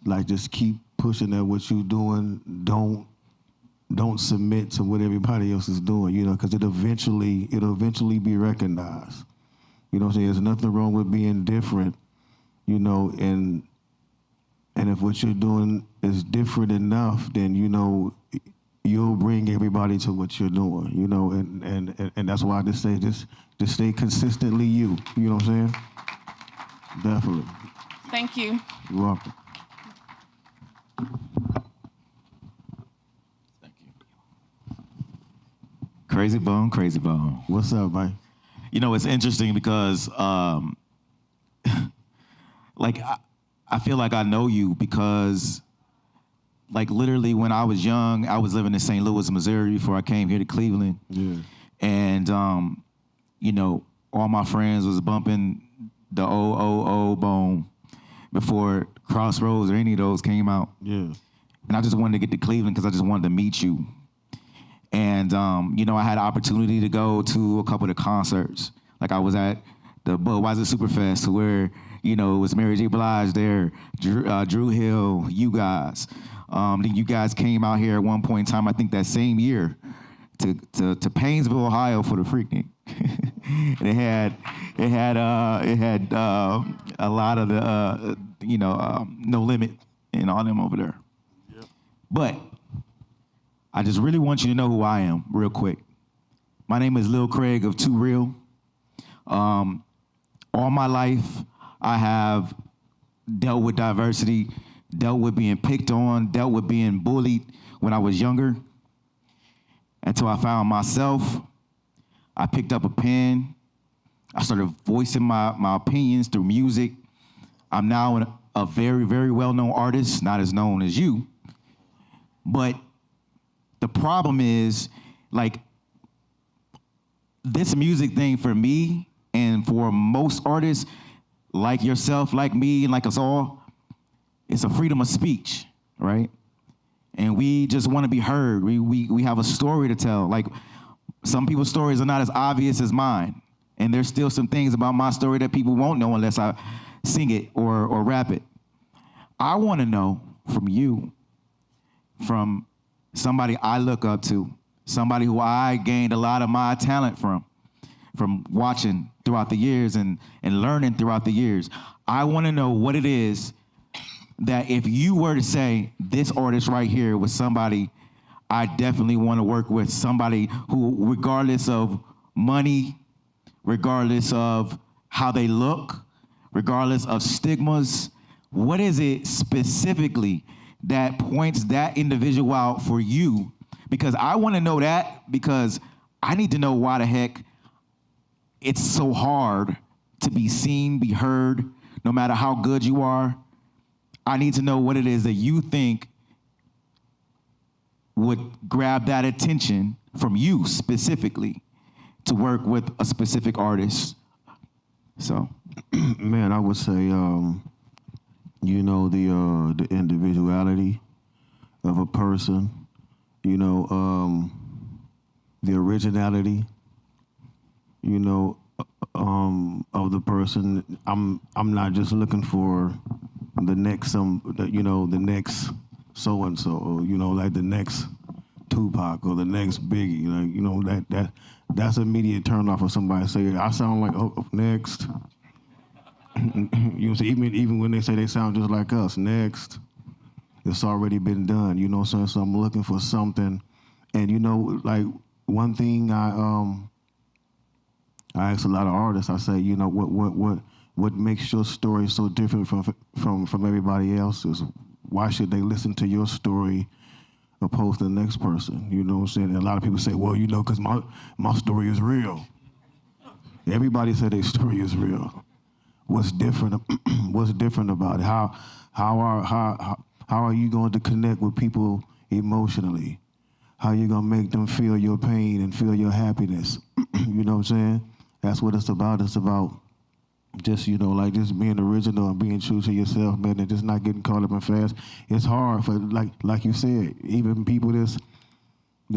like just keep pushing at what you're doing. Don't submit to what everybody else is doing, you know, because it'll eventually be recognized. You know what I'm saying? There's nothing wrong with being different, you know, and if what you're doing is different enough, then, you know, you'll bring everybody to what you're doing, you know, and that's why I just say just stay consistently you know what I'm saying? Definitely. Thank you. You're welcome. Crazy Bone, Crazy Bone. What's up, man? You know, it's interesting because, like, I feel like I know you because, like, literally when I was young, I was living in St. Louis, Missouri before I came here to Cleveland. Yeah. And, you know, all my friends was bumping the O Bone before Crossroads or any of those came out. Yeah. And I just wanted to get to Cleveland because I just wanted to meet you. And, you know, I had an opportunity to go to a couple of the concerts. Like I was at the Budweiser Superfest where, you know, it was Mary J. Blige there, Drew Hill, you guys. Then you guys came out here at one point in time, I think that same year, to Painesville, Ohio for the Freaknik. And it had a lot of the, you know, No Limit and all them over there. Yep. But I just really want you to know who I am real quick. My name is Lil Craig of Too Real. All my life, I have dealt with diversity, dealt with being picked on, dealt with being bullied when I was younger. Until I found myself, I picked up a pen. I started voicing my opinions through music. I'm now a very, very well-known artist, not as known as you. But the problem is, like, this music thing for me and for most artists, like yourself, like me, and like us all, it's a freedom of speech, right? And we just want to be heard. We have a story to tell. Like, some people's stories are not as obvious as mine. And there's still some things about my story that people won't know unless I sing it or rap it. I want to know from you, from somebody I look up to, somebody who I gained a lot of my talent from watching throughout the years and learning throughout the years. I want to know what it is that if you were to say this artist right here was somebody I definitely want to work with, somebody who, regardless of money, regardless of how they look, regardless of stigmas, what is it specifically that points that individual out for you? Because I want to know that, because I need to know why the heck it's so hard to be seen, be heard, no matter how good you are. I need to know what it is that you think would grab that attention from you specifically to work with a specific artist. So, man, I would say, you know, the individuality of a person, you know, the originality, you know, of the person. I'm not just looking for the next the next so and so, or, you know, like the next Tupac or the next Biggie. Like, you know, that's immediate turn off of somebody say I sound like next. You know, so even when they say they sound just like us, next, it's already been done. You know what I'm saying? So I'm looking for something, and you know, like one thing I ask a lot of artists. I say, you know, what makes your story so different from everybody else's? Why should they listen to your story opposed to the next person? You know what I'm saying? And a lot of people say, well, you know, because my story is real. Everybody say their story is real. What's different? What's different about it? How are you going to connect with people emotionally? how you gonna make them feel your pain and feel your happiness. You know what I'm saying? That's what it's about. It's about just, you know, like just being original and being true to yourself, man, and just not getting caught up in fast. It's hard for, like you said, even people that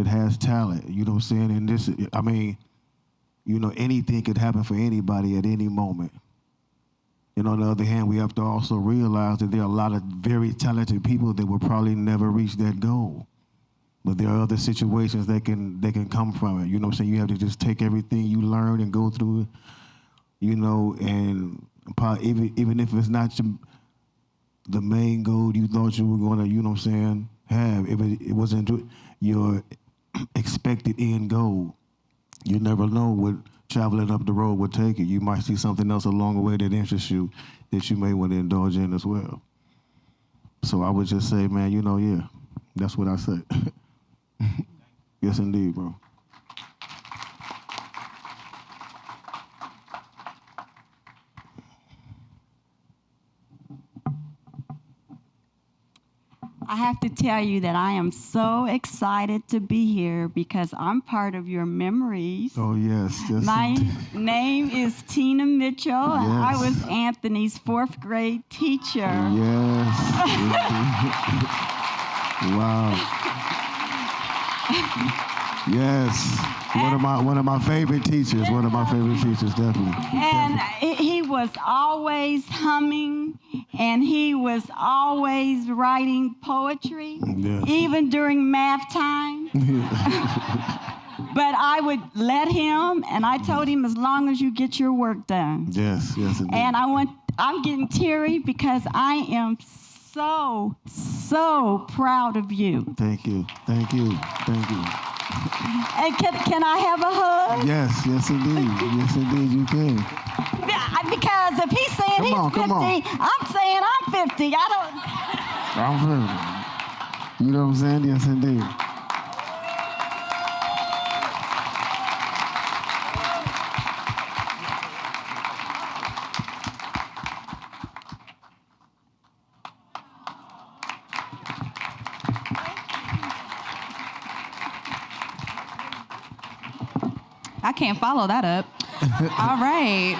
has talent, you know what I'm saying? And this, I mean, you know, anything could happen for anybody at any moment. And on the other hand, we have to also realize that there are a lot of very talented people that will probably never reach that goal. But there are other situations that can come from it. You know what I'm saying? You have to just take everything you learn and go through it, you know, and even if it's not the main goal you thought you were going to, you know what I'm saying, have, if it wasn't your expected end goal, you never know what traveling up the road would take you. You might see something else along the way that interests you that you may want to indulge in as well. So I would just say, man, you know, yeah, that's what I say. Yes, indeed, bro. I have to tell you that I am so excited to be here because I'm part of your memories. Oh, yes. Yes. My name is Tina Mitchell, and I was Anthony's 4th grade teacher. Yes. Wow. Yes. One of my favorite teachers. One of my favorite teachers, definitely. And he was always humming, and he was always writing poetry, even during math time. But I would let him, and I told him, as long as you get your work done. Yes, yes, indeed. And I'm getting teary because I am so proud of you. Thank you, thank you, thank you. And can I have a hug? Yes, yes, indeed. Yes, indeed, you can. Because if he's saying he's 50, I'm saying I'm 50. I'm 50. You know what I'm saying? Yes, indeed. I can't follow that up. All right.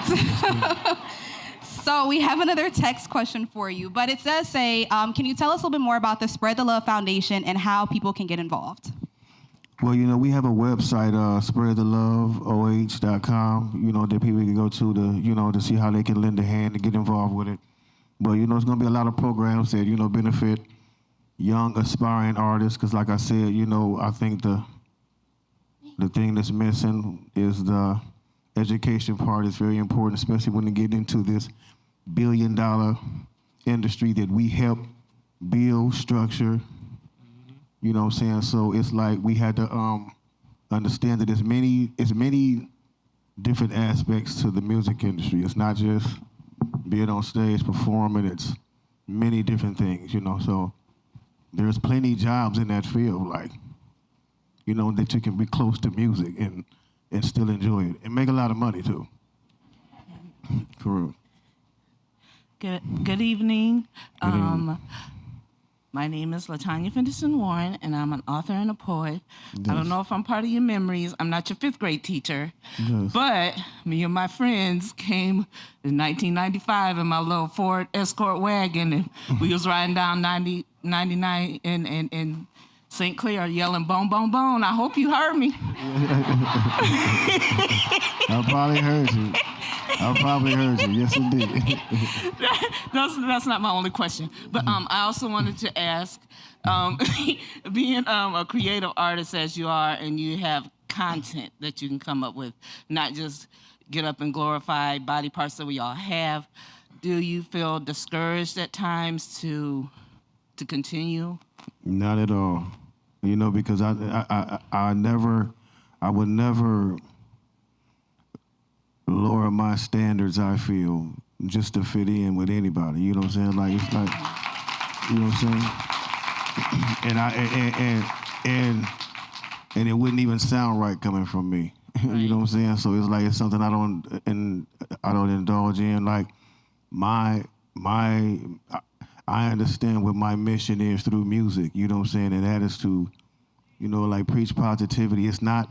So we have another text question for you, but it does say, can you tell us a little bit more about the Spread the Love Foundation and how people can get involved? Well, you know, we have a website, spreadtheloveoh.com, you know, that people can go to see how they can lend a hand to get involved with it. But, you know, it's going to be a lot of programs that, you know, benefit young aspiring artists, because like I said, you know, I think the thing that's missing is the education part is very important, especially when you get into this billion-dollar industry that we help build, structure. You know what I'm saying? So it's like we had to understand that there's many different aspects to the music industry. It's not just being on stage, performing. It's many different things, you know. So there's plenty of jobs in that field, like, you know, that you can be close to music and still enjoy it and make a lot of money too. For real. Good evening. My name is Latanya Fenderson Warren, and I'm an author and a poet. Yes. I don't know if I'm part of your memories. I'm not your 5th grade teacher. Yes. But me and my friends came in 1995 in my little Ford Escort wagon, and we was riding down 99 in St. Clair yelling, "Bone, bone, bone." I hope you heard me. I probably heard you. Yes, indeed. That's not my only question. But I also wanted to ask, being a creative artist as you are, and you have content that you can come up with, not just get up and glorify body parts that we all have, do you feel discouraged at times to continue? Not at all. You know, because I would never lower my standards, I feel, just to fit in with anybody. You know what I'm saying? Like, it's like, you know what I'm saying? And it wouldn't even sound right coming from me. You know what I'm saying? So it's like, it's something I don't indulge in. Like, I understand what my mission is through music, you know what I'm saying? And that is to you know, like preach positivity. It's not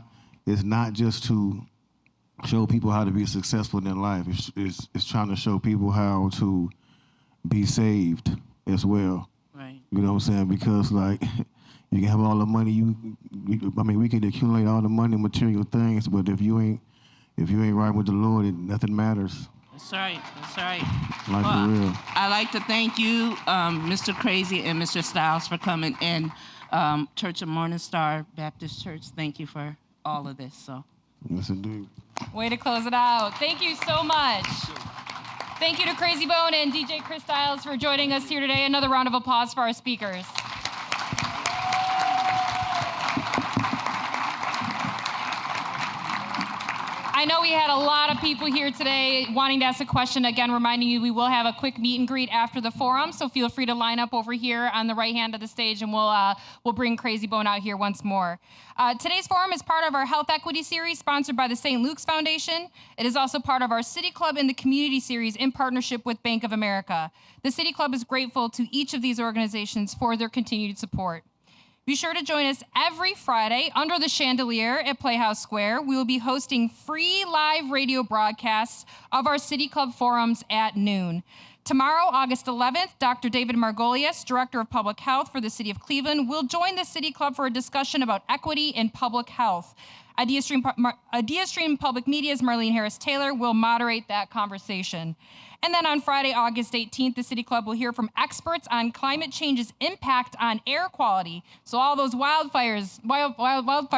just to show people how to be successful in their life. It's trying to show people how to be saved as well. Right. You know what I'm saying? Because like you can have all the money I mean, we can accumulate all the money, material things, but if you ain't right with the Lord, nothing matters. That's right. That's right. Like for real. I'd like to thank you, Mr. Crazy and Mr. Styles, for coming in. Church of Morning Star Baptist Church, thank you for all of this. So. Yes, indeed. Way to close it out. Thank you so much. Thank you to Crazy Bone and DJ Chris Styles for joining us here today. Another round of applause for our speakers. I know we had a lot of people here today wanting to ask a question. Again, reminding you we will have a quick meet and greet after the forum, so feel free to line up over here on the right hand of the stage, and we'll bring Crazy Bone out here once more. Today's forum is part of our Health Equity Series sponsored by the St. Luke's Foundation. It is also part of our City Club in the Community Series in partnership with Bank of America. The City Club is grateful to each of these organizations for their continued support. Be sure to join us every Friday under the chandelier at Playhouse Square. We will be hosting free live radio broadcasts of our City Club forums at noon. Tomorrow, August 11th, Dr. David Margolius, Director of Public Health for the City of Cleveland, will join the City Club for a discussion about equity in public health. IdeaStream Public Media's Marlene Harris-Taylor will moderate that conversation. And then on Friday, August 18th, the City Club will hear from experts on climate change's impact on air quality. So all those wildfire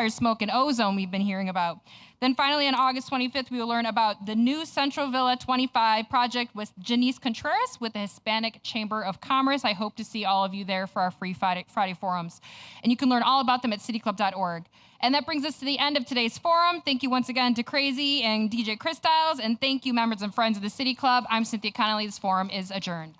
smoke and ozone we've been hearing about. Then finally, on August 25th, we will learn about the new Central Villa 25 project with Janice Contreras with the Hispanic Chamber of Commerce. I hope to see all of you there for our free Friday forums. And you can learn all about them at cityclub.org. And that brings us to the end of today's forum. Thank you once again to Crazy and DJ Chris Styles, and thank you members and friends of the City Club. I'm Cynthia Connolly. This forum is adjourned.